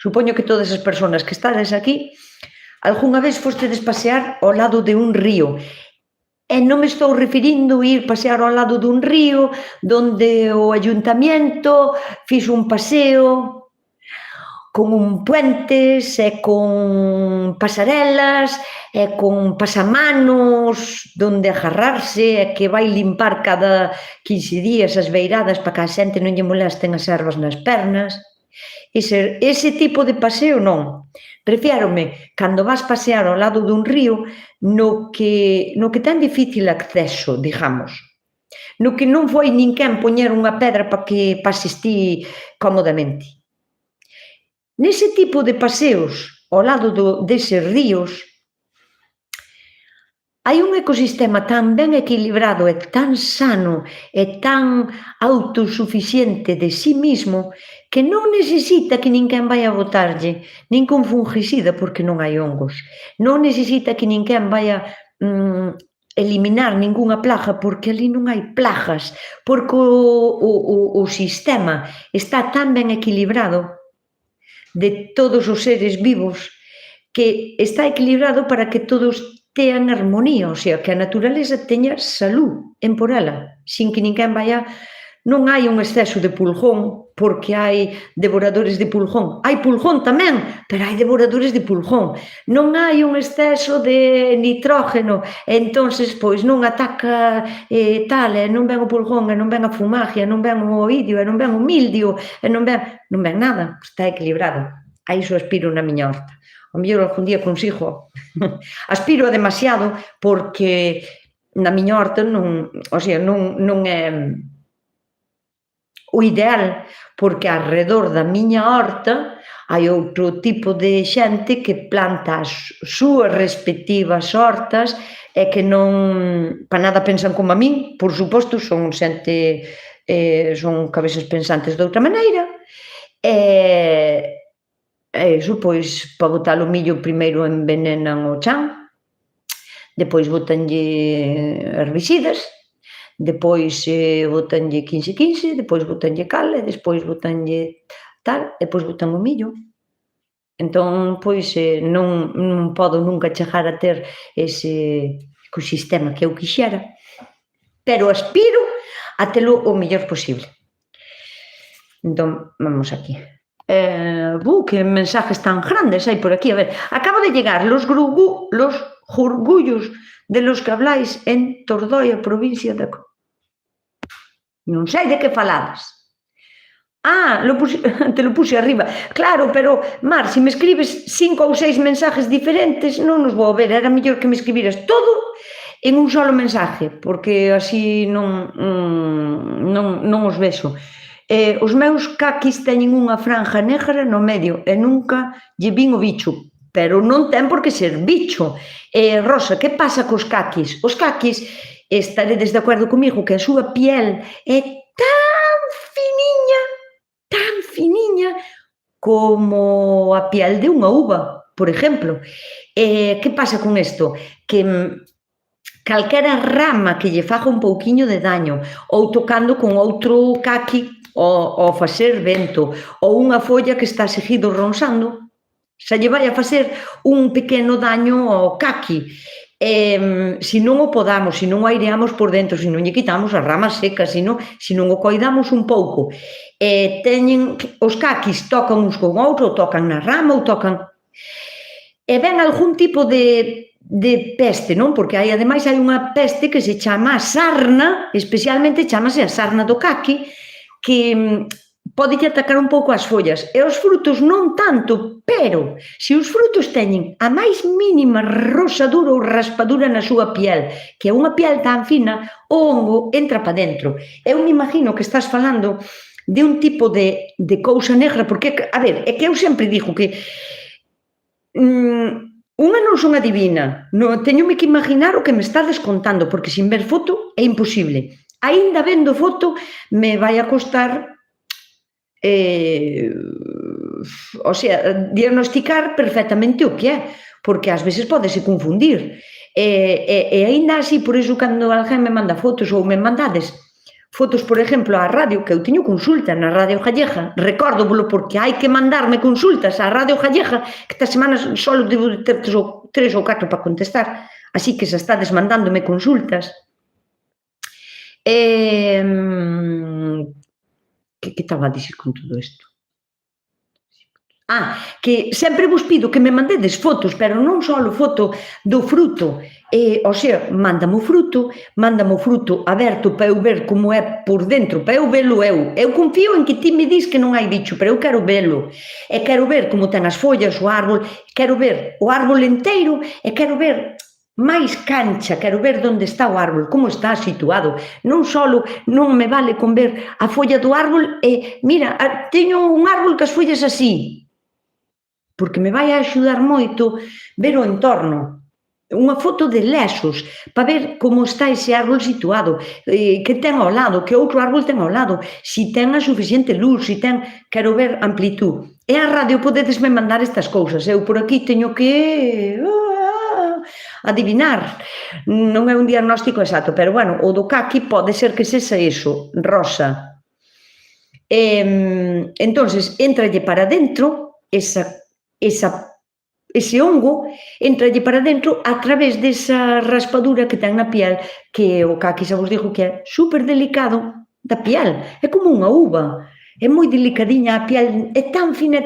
supoño que todas as persoas que estades aquí, algunha vez fostedes pasear ao lado de un río. E non me estou referindo a ir pasear ao lado dun río donde o ayuntamiento fixo un paseo con un puentes e con pasarelas e con pasamanos donde agarrarse e que vai limpar cada 15 días as beiradas para que a xente non lle molesten as ervas nas pernas. Ese tipo de paseo non. Refiérome, cando vas pasear ao lado dun río no que ten difícil acceso, digamos. No que non foi ninguén poñer unha pedra para que pases ti cómodamente. Nese tipo de paseos ao lado deses ríos hai un ecosistema tan ben equilibrado e tan sano e tan autosuficiente de sí mismo que non necesita que ninguén vai a botarlle ningún fungicida porque non hai hongos. Non necesita que ninguén vai a eliminar ningunha plaga porque ali non hai plagas, porque o sistema está tan ben equilibrado de todos os seres vivos que está equilibrado para que todos tean armonía, o sea, que a naturaleza teña salud en por ela, sin que ninguén vaya... Non hai un exceso de pulgón, porque hai devoradores de pulgón. Hai pulgón tamén, pero hai devoradores de pulgón. Non hai un exceso de nitrógeno, entonces, pois, non ataca tal, e non ven o pulgón, e non ven a fumagia, e non ven o oidio, e non ven o mildio, e non ven nada, está equilibrado. A iso aspiro na miña horta. O mellor algún día consigo. Aspiro demasiado porque na miña horta non é o ideal, porque alrededor da miña horta hai outro tipo de xente que planta as súas respectivas hortas e que non para nada pensan como a min, por suposto, son xente, son cabezas pensantes de outra maneira, e iso, pois, para botar o millo primeiro envenenan o chan, depois botanlle herbicidas, depois botanlle 15-15, depois botanlle cal, e despois botanlle tal, e depois botan o millo. Entón, pois, non podo nunca chegar a ter ese ecosistema que eu quixera, pero aspiro a telo o mellor posible. Entón, vamos aquí. Que mensajes tan grandes hai por aquí. A ver, acabo de llegar los jurgullos de los que habláis en Tordoia, provincia de... Non sei de que falades. Te lo puse arriba. Claro, pero, Mar, se me escribes 5 ou 6 mensajes diferentes, non os vou ver. Era mellor que me escribiras todo en un solo mensaje, porque así non os vexo. Os meus caquis teñen unha franja negra no medio e nunca lle vin o bicho, pero non ten por que ser bicho. Rosa, que pasa cos caquis? Os caquis, estaredes de acordo comigo que a súa piel é tan finiña como a piel de unha uva, por exemplo. Que pasa con isto? Que calquera rama que lle faga un pouquiño de daño ou tocando con outro caqui ao facer vento ou unha folla que está seguido ronsando, xa lle vai a facer un pequeno daño ao caqui. Se non o podamos, se non o aireamos por dentro, se non lle quitamos as ramas secas, se non o coidamos un pouco, teñen os caquis, tocan uns con outro, ou tocan na rama, ou tocan... E ven algún tipo de de peste, non? Porque ademais hai unha peste que se chama a sarna, especialmente chamase a sarna do caqui, que pode atacar un pouco as follas, e os frutos non tanto, pero se os frutos teñen a máis mínima rosadura ou raspadura na súa piel, que é unha piel tan fina, o hongo entra para dentro. Eu me imagino que estás falando de un tipo de cousa negra, porque, a ver, é que eu sempre digo que unha non son adivina, teñome que imaginar o que me estades contando, porque sin ver foto é imposible. Aínda vendo foto me vai a costar diagnosticar perfectamente o que é, porque ás veces pódese confundir. E aínda así, por iso, cando alguén me manda fotos ou me mandades fotos, por exemplo, á radio, que eu teño consulta na Radio Gallega, recórdovolo porque hai que mandarme consultas á Radio Gallega, que esta semana só devo ter 3 ou 4 para contestar, así que se estades mandándome consultas. Que estaba a dicir con todo isto? Que sempre vos pido que me mandedes fotos, pero non só foto do fruto, o sea, mándame o fruto aberto para eu ver como é por dentro, para eu velo eu. Eu confío en que ti me dis que non hai bicho, pero eu quero velo. E quero ver como ten as follas, o árbol, quero ver o árbol inteiro e quero ver máis cancha, quero ver onde está o árbol, como está situado. Non me vale con ver a folla do árbol e, mira, teño un árbol que as follas así, porque me vai a axudar moito ver o entorno, unha foto de lesos, para ver como está ese árbol situado, que ten ao lado, que outro árbol ten ao lado, si ten a suficiente luz, si ten, quero ver amplitud. E a radio podedesme mandar estas cousas, eu por aquí teño que adivinar, non é un diagnóstico exacto, pero, bueno, o do caqui pode ser que sexa iso, rosa. Entonces, entralle para dentro ese hongo, entralle para dentro a través desa raspadura que ten na piel, que o caqui xa vos digo que é super delicado da piel, é como unha uva, é moi delicadiña a piel, é tan fina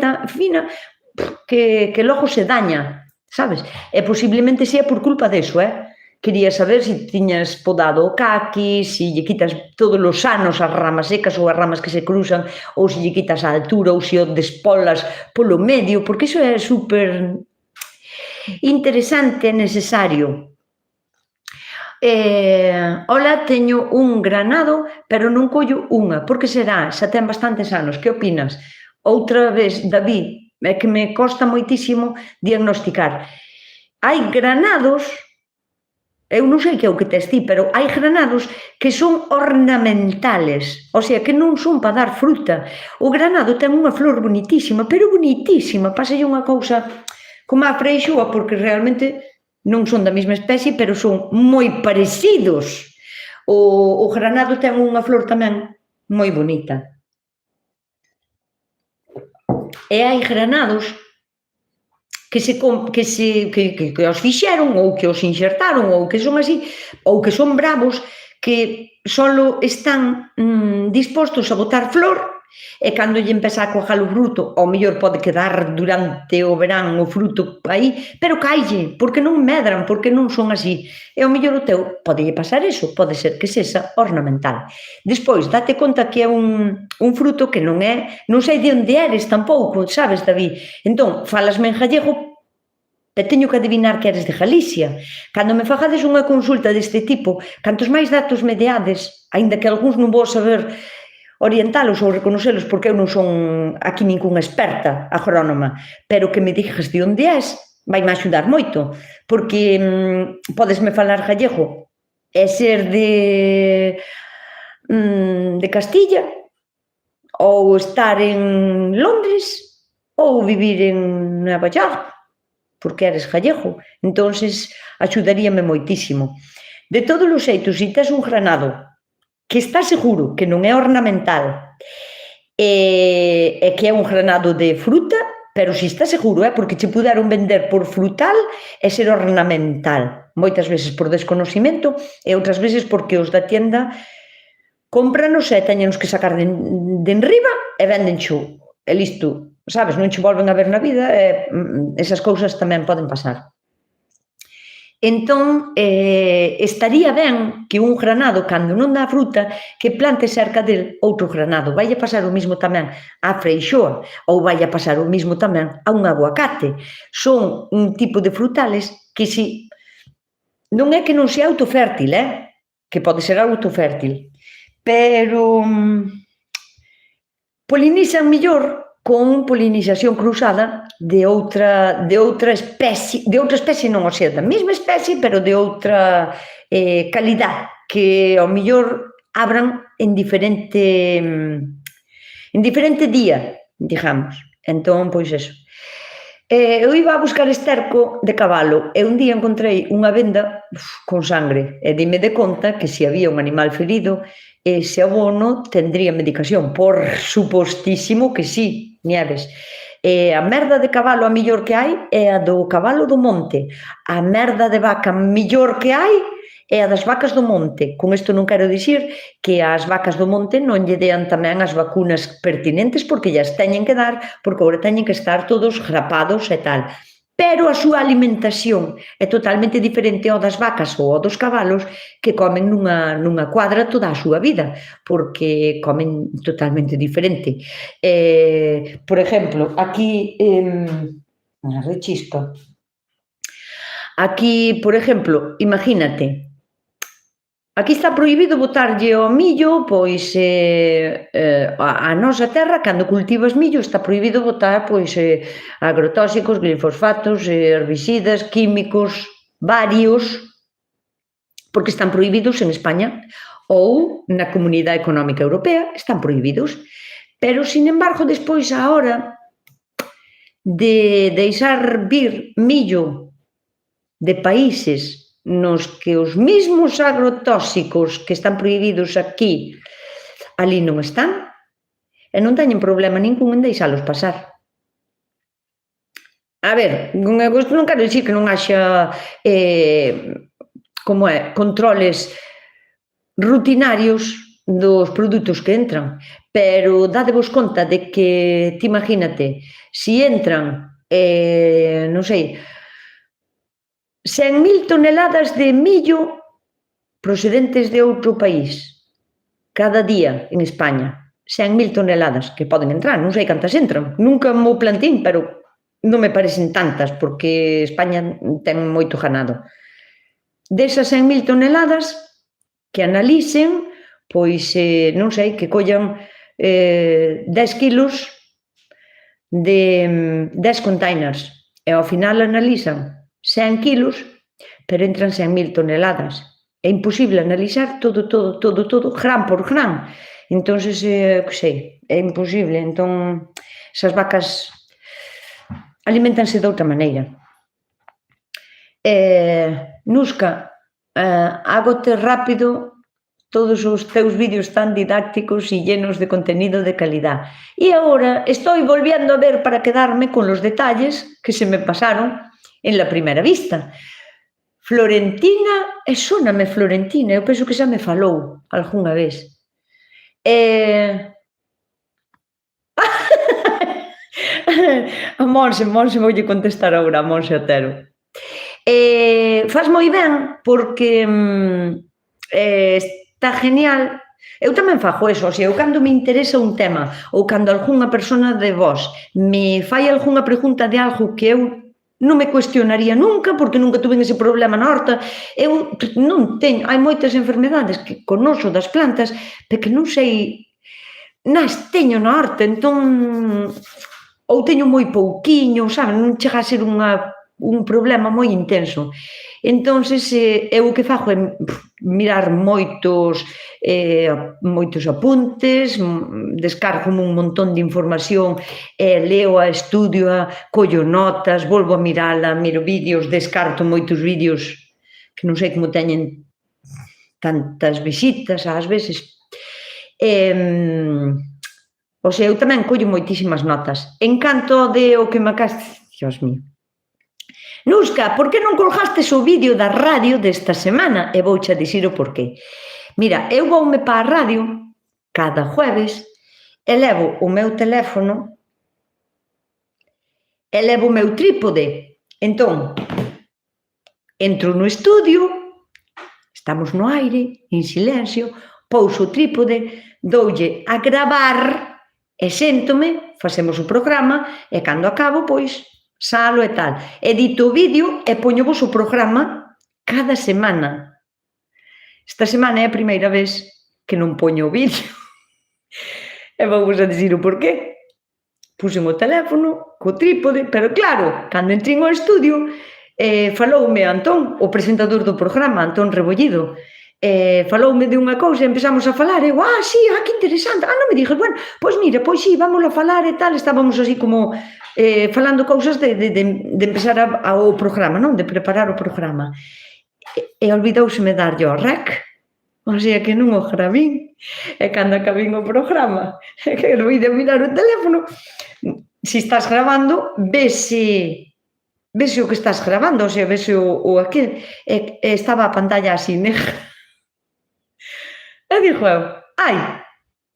que logo se daña, sabes? E posiblemente sea por culpa deso, Quería saber se tiñas podado o caqui, se lle quitas todos os anos as ramas secas ou as ramas que se cruzan, ou se lle quitas a altura, ou se o despolas polo medio, porque iso é super interesante e necesario. Ola, teño un granado, pero non collo unha. Por que será? Xa ten bastantes anos. Que opinas? Outra vez, David, é que me costa moitísimo diagnosticar. Hai granados, eu non sei que é o que tes ti, pero hai granados que son ornamentales, o sea, que non son para dar fruta. O granado ten unha flor bonitísima, pero bonitísima, pásalle unha cousa como a freixoa, porque realmente non son da mesma especie, pero son moi parecidos. O granado ten unha flor tamén moi bonita. E hai granados que os fixeron ou que os insertaron ou que son así, ou que son bravos, que só están dispostos a botar flor e cando lle empeza a cuajar o fruto, ao mellor pode quedar durante o verán o fruto aí, pero caille, porque non medran, porque non son así. E ao mellor o teu pode pasar iso, pode ser que sexa ornamental. Despois, date conta que é un fruto que non sei de onde eres tampouco, sabes, David? Entón, falasme en gallego, e teño que adivinar que eres de Galicia. Cando me fagades unha consulta deste tipo, cantos máis datos me deades, aínda que algúns non vou saber orientalos ou reconocelos, porque eu non son aquí ninguna experta agrónoma, pero que me digas de onde és, vai-me axudar moito, porque podesme falar gallego e ser de Castilla, ou estar en Londres, ou vivir en Nova York, porque eres gallego. Entonces, axudaríame moitísimo. De todos os xeitos, se tes un granado que está seguro que non é ornamental e que é un granado de fruta, pero se está seguro, porque che puderon vender por frutal e ser ornamental. Moitas veces por desconocimento e outras veces porque os da tienda cómpranos e teñenos que sacar de enriba e véndencho. E listo, sabes, non che volven a ver na vida, esas cousas tamén poden pasar. Entón, estaría ben que un granado, cando non dá fruta, que plante cerca del outro granado. Vai a pasar o mismo tamén á freixoa, ou vai a pasar o mismo tamén a un aguacate. Son un tipo de frutales que si... Non é que non sea autofértil, que pode ser autofértil, pero polinizan millor con polinización cruzada de outra especie non, o sea, da mesma especie, pero de outra calidad, que ao mellor abran en diferente día, digamos. Entón, pois eso. Eu iba a buscar esterco de cabalo e un día encontrei unha venda con sangre e dime de conta que se había un animal ferido, ese abono tendría medicación. Por supostísimo que sí, Nieves. A merda de cabalo a millor que hai é a do cabalo do monte. A merda de vaca millor que hai é a das vacas do monte. Con isto non quero dicir que as vacas do monte non lle dean tamén as vacunas pertinentes, porque llas teñen que dar, porque agora teñen que estar todos grapados e tal. Pero a súa alimentación é totalmente diferente ao das vacas ou ao dos cabalos, que comen nunha cuadra toda a súa vida, porque comen totalmente diferente. Por exemplo, aquí, unha rechispa. Aquí, por exemplo, imagínate, aquí está prohibido botarlle ao millo, pois a nosa terra, cando cultivas millo, está prohibido botar pois agrotóxicos, glifosfatos, herbicidas, químicos, varios, porque están prohibidos en España ou na Comunidade Económica Europea, están prohibidos. Pero, sin embargo, despois, a hora de deixar vir millo de países nos que os mesmos agrotóxicos que están prohibidos aquí, ali non están, e non teñen problema ningún en deixalos pasar. A ver, con isto non quero dicir que non haxa controles rutinarios dos produtos que entran, pero dadevos conta de que, ti imagínate, si entran, non sei, 100.000 toneladas de millo procedentes de outro país cada día en España. 100.000 toneladas que poden entrar, non sei cantas entran. Nunca mo plantín, pero non me parecen tantas, porque España ten moito ganado. Desas 100.000 toneladas, que analicen, pois, non sei, que collan 10 kilos de 10 containers, e ao final analizan 100 kilos, pero entran 100.000 toneladas. É imposible analizar todo, gran por gran. Entón, que sei, é imposible. Entón, esas vacas alimentanse de outra maneira. Nusca, ágote rápido todos os teus vídeos tan didácticos e llenos de contenido de calidad. E agora estoy volviendo a ver para quedarme con los detalles que se me pasaron en la primera vista. Florentina, sóname Florentina, eu penso que xa me falou algunha vez. A Monse voulle contestar agora, a Monse Otero. Faz moi ben, porque está genial. Eu tamén fago eso, eu cando me interesa un tema ou cando algunha persona de vos me fai algunha pregunta de algo que eu non me cuestionaría nunca, porque nunca tuve ese problema na horta. Eu non teño, hai moitas enfermedades que conoso das plantas, pero que non sei, nas teño na horta, entón, ou teño moi pouquiño, sabe, non chega a ser un problema moi intenso. Entón, eu o que fago é mirar moitos apuntes, descargo un montón de información, leo, estudio, collo notas, volvo a mirala, miro vídeos, descarto moitos vídeos que non sei como teñen tantas visitas ás veces. O sea, eu tamén collo moitísimas notas. En canto de o que me acaste, Dios mío. Nusca, por que non colgastes o vídeo da radio desta semana? E vouche a dicir o porqué. Mira, eu voume para a radio cada jueves e levo o meu teléfono e levo o meu trípode. Entón, Entro no estudio, estamos no aire, en silencio, pouso o trípode, doulle a gravar e séntome, facemos o programa e cando acabo, pois, salo e tal. Edito o vídeo e poñovos o programa cada semana. Esta semana é a primeira vez que non poño o vídeo. E vamos a dicir o porqué. Puxen o teléfono co trípode, pero claro, cando entrín ao estudio, faloume Antón, o presentador do programa, Antón Rebollido, faloume de unha cousa e empezamos a falar, e eu, sí, que interesante, non me dixes, bueno, pois mira, pois sí, vamos a falar e tal, estábamos así como falando cousas de empezar o programa, non, de preparar o programa, e olvidouseme darlle ao rec, o sea que non o grabín, e cando acabín o programa, que volví a mirar o teléfono, se estás grabando, vese o que estás grabando, o sea, vese o aquel, e estaba a pantalla así negra. E dixo eu,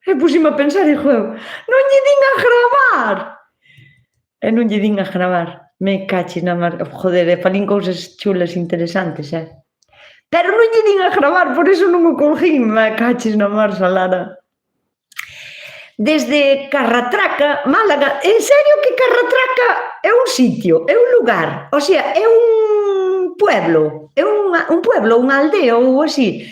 e pusime a pensar, dixo eu, non lle din a gravar. E non lle din a gravar, me caches na mar, joder, falín cousas chulas, interesantes, pero non lle din a gravar, por eso non o colgín, me caches na mar, Salara. Desde Carratraca, Málaga, en serio que Carratraca é un sitio, é un lugar, o sea, é un pueblo, unha aldea ou así.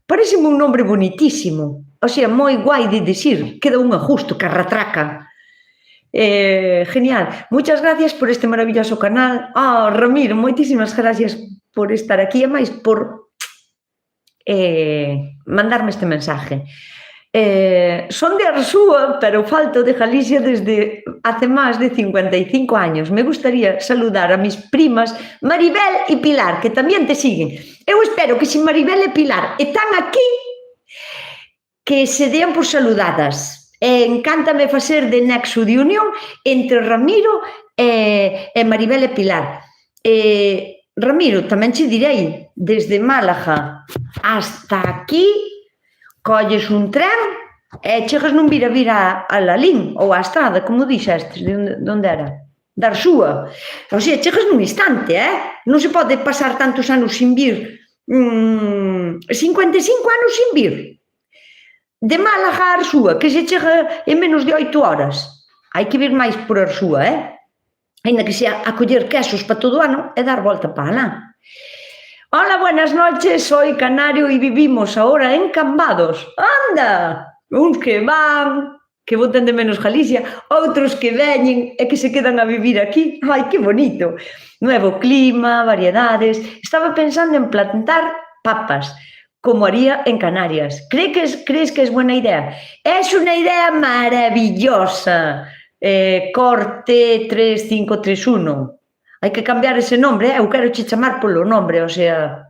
Pareceme un nombre bonitísimo, o sea, moi guai de decir, queda un a justo, Carratraca. Genial, muchas gracias por este maravilloso canal. Ramiro, moitísimas gracias por estar aquí e máis por mandarme este mensaje. Son de Arsúa, pero falto de Galicia desde hace máis de 55 años. Me gustaría saludar a mis primas Maribel e Pilar, que tamén te siguen. Eu espero que se Maribel e Pilar están aquí, que se dean por saludadas. Encántame facer de nexo de unión entre Ramiro e Maribel e Pilar. Ramiro, tamén che direi, desde Málaga hasta aquí, colles un tren e chegas nun vir a Lalín ou a Estrada, como dixestes, de onde era? Da Arsúa. O sea, chegas nun instante, non se pode pasar tantos anos sin vir, 55 anos sin vir. De Málaga a Arsúa, que se chega en menos de 8 horas. Hai que vir máis por Arsúa, Ainda que sea a coller quesos para todo o ano e dar volta para alá. Hola, buenas noches, soy canario y vivimos ahora en Cambados. ¡Anda! Uns que van, que botan de menos Galicia, outros que veñen e que se quedan a vivir aquí. ¡Ai, que bonito! Nuevo clima, variedades. Estaba pensando en plantar papas, como haría en Canarias. ¿Crees que es buena idea? Es una idea maravillosa. Corte 3531. Hai que cambiar ese nombre, eu quero che chamar polo nombre, o sea...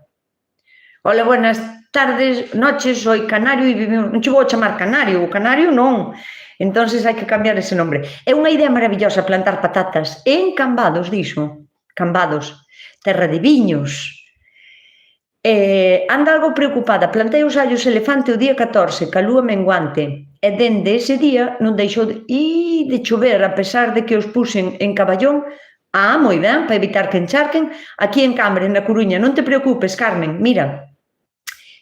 Hola, buenas tardes, noches, soy canario e vivimos... Non che vou chamar canario, o canario non. Entonces hai que cambiar ese nombre. É unha idea maravillosa plantar patatas en Cambados, dixo. Cambados, terra de viños. Anda algo preocupada, plantei os allos elefante o día 14, ca lúa menguante, e dende ese día non deixou de chover, a pesar de que os puxen en Caballón. Moi ben, para evitar que encharquen. Aquí en Cambre, na Coruña, non te preocupes, Carmen, mira,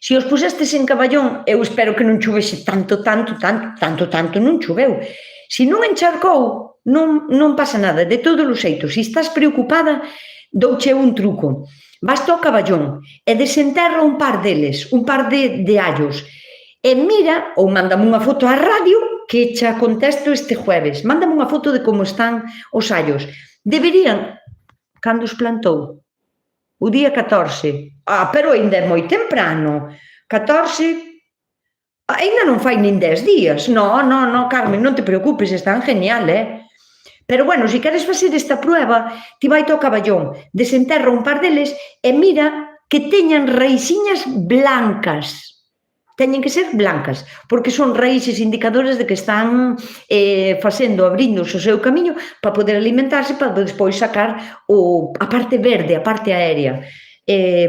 se os pusestes en Caballón, eu espero que non chovese tanto, non choveu. Se non encharcou, non pasa nada, de todos os xeitos. Se estás preocupada, douche un truco. Vas ao Caballón e desenterra un par deles, un par de allos, e mira, ou mándame unha foto á radio, que xa contesto este jueves, mándame unha foto de como están os allos. Deberían, cando os plantou? O día 14. Pero ainda é moi temprano. 14, ainda non fai nin 10 días. No, Carmen, non te preocupes, están genial, Pero bueno, se queres facer esta prueba, ti vai ao Caballón, desenterra un par deles e mira que teñan raíciñas blancas. Teñen que ser blancas, porque son raíces indicadoras de que están abrindo o seu camiño para poder alimentarse, para despois sacar a parte verde, a parte aérea.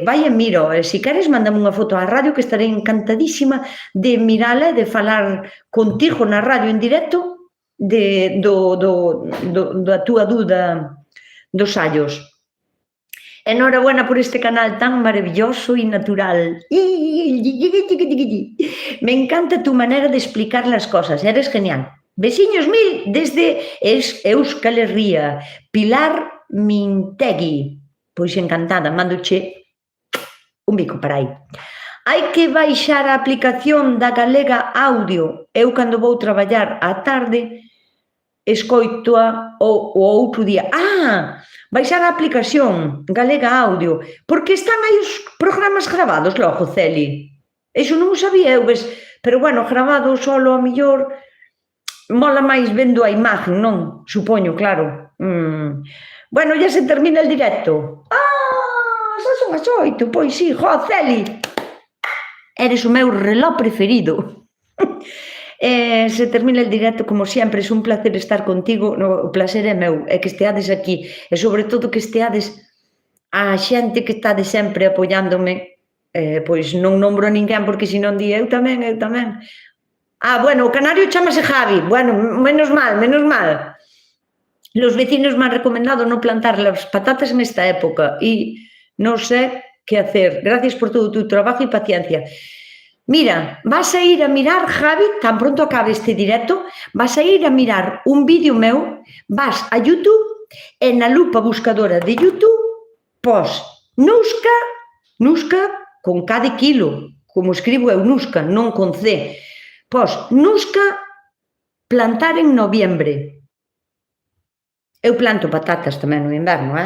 Vai e miro, se queres, mándame unha foto á radio, que estarei encantadísima de mirala e de falar contigo na radio en directo da túa dúda dos allos. Enhorabuena por este canal tan maravilloso y natural. Me encanta tu manera de explicar las cosas, eres genial. Besiños mil desde Euskal Herria. Pilar Mintegui. Pois encantada, mándoche un bico para aí. Hai que baixar a aplicación da Galega Audio. Eu, cando vou traballar á tarde, escoito-a o outro día. Baixar a aplicación Galega Audio, porque están aí os programas gravados logo, Celi. Iso non o sabía eu, ves? Pero, bueno, grabado solo, a mellor, mola máis vendo a imagen, non? Supoño, claro. Bueno, ya se termina el directo. Xa son as 8, pois sí, Celi. Eres o meu reloj preferido. Se termina el directo, como sempre, é un placer estar contigo, o placer é meu, é que esteades aquí, e sobre todo que esteades a xente que estade sempre apoiándome, pois non nombro a ninguén, porque senón di, eu tamén. Bueno, o canario chamase Javi, bueno, menos mal. Los vecinos me han recomendado no plantar las patatas en esta época, y no sé qué hacer. Gracias por todo tu trabajo y paciencia. Mira, vas a ir a mirar, Javi, tan pronto acabe este directo, vas a ir a mirar un vídeo meu, vas a YouTube, e na lupa buscadora de YouTube, pos Nusca con K de kilo, como escribo eu Nusca, non con C, pos Nusca plantar en noviembre. Eu planto patatas tamén no inverno,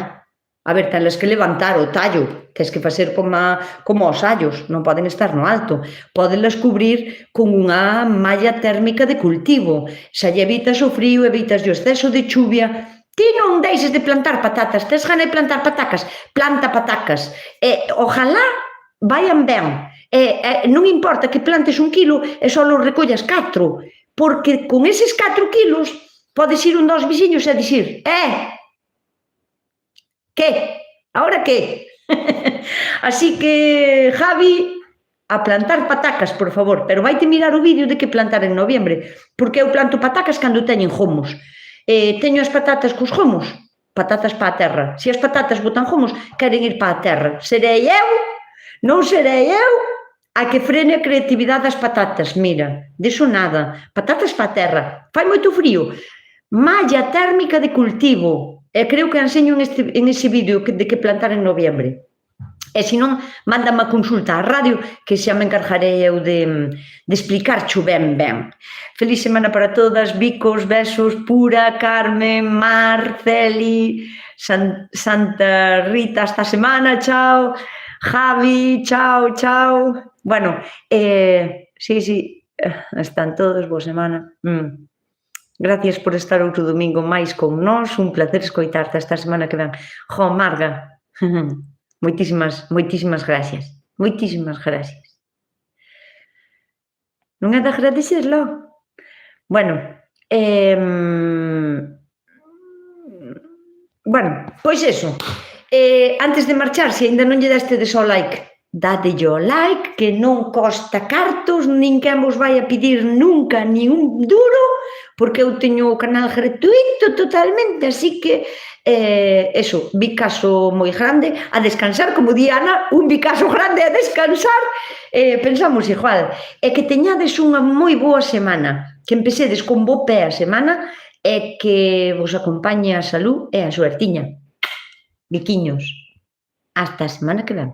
A ver, tenes que levantar o tallo, tens que facer como os allos, non poden estar no alto. Podelas cubrir con unha malla térmica de cultivo. Xa lle evitas o frío, evitas o exceso de chuvia. Ti non deixes de plantar patatas, tes gana de plantar patacas, planta patacas. Ojalá vayan ben. Non importa que plantes 1 kilo e só recollas 4, porque con eses 4 kilos podes ir un dos veciños e dicir, ¿qué? ¿Ahora qué? Así que, Javi, a plantar patacas, por favor, pero vaite mirar o vídeo de que plantar en noviembre, porque eu planto patacas cando teñen gomos. Teño as patatas cos gomos, patatas para a terra. Se as patatas botan gomos, queren ir para a terra. Serei eu, non serei eu, a que frene a creatividade das patatas. Mira, diso nada. Patatas para a terra. Fai moito frío. Malla térmica de cultivo. Creo que enseño en ese vídeo de que plantar en noviembre. E se non, mándame a consulta á radio, que xa me encargarei eu de explicarcho ben. Feliz semana para todas, bicos, besos, Pura, Carmen, Mar, Celi, Santa Rita, hasta semana, chao, Javi, chao. Bueno, sí, están todos, boa semana. Gracias por estar outro domingo máis con nós, un placer escoitarte esta semana que ven. Marga, moitísimas gracias. Non é de agradecerlo? Bueno, pois eso. Antes de marchar, se ainda non lle destedes ao like, dadelle ao like, que non costa cartos, ninguén vos vai a pedir nunca ni un duro, porque eu teño o canal gratuito totalmente, así que, eso, bicaso moi grande, a descansar, como di Ana, un bicaso grande a descansar, pensamos igual, e que teñades unha moi boa semana, que empecedes con bo pé a semana, e que vos acompañe a salud e a suertiña. Biquiños, hasta a semana que ven.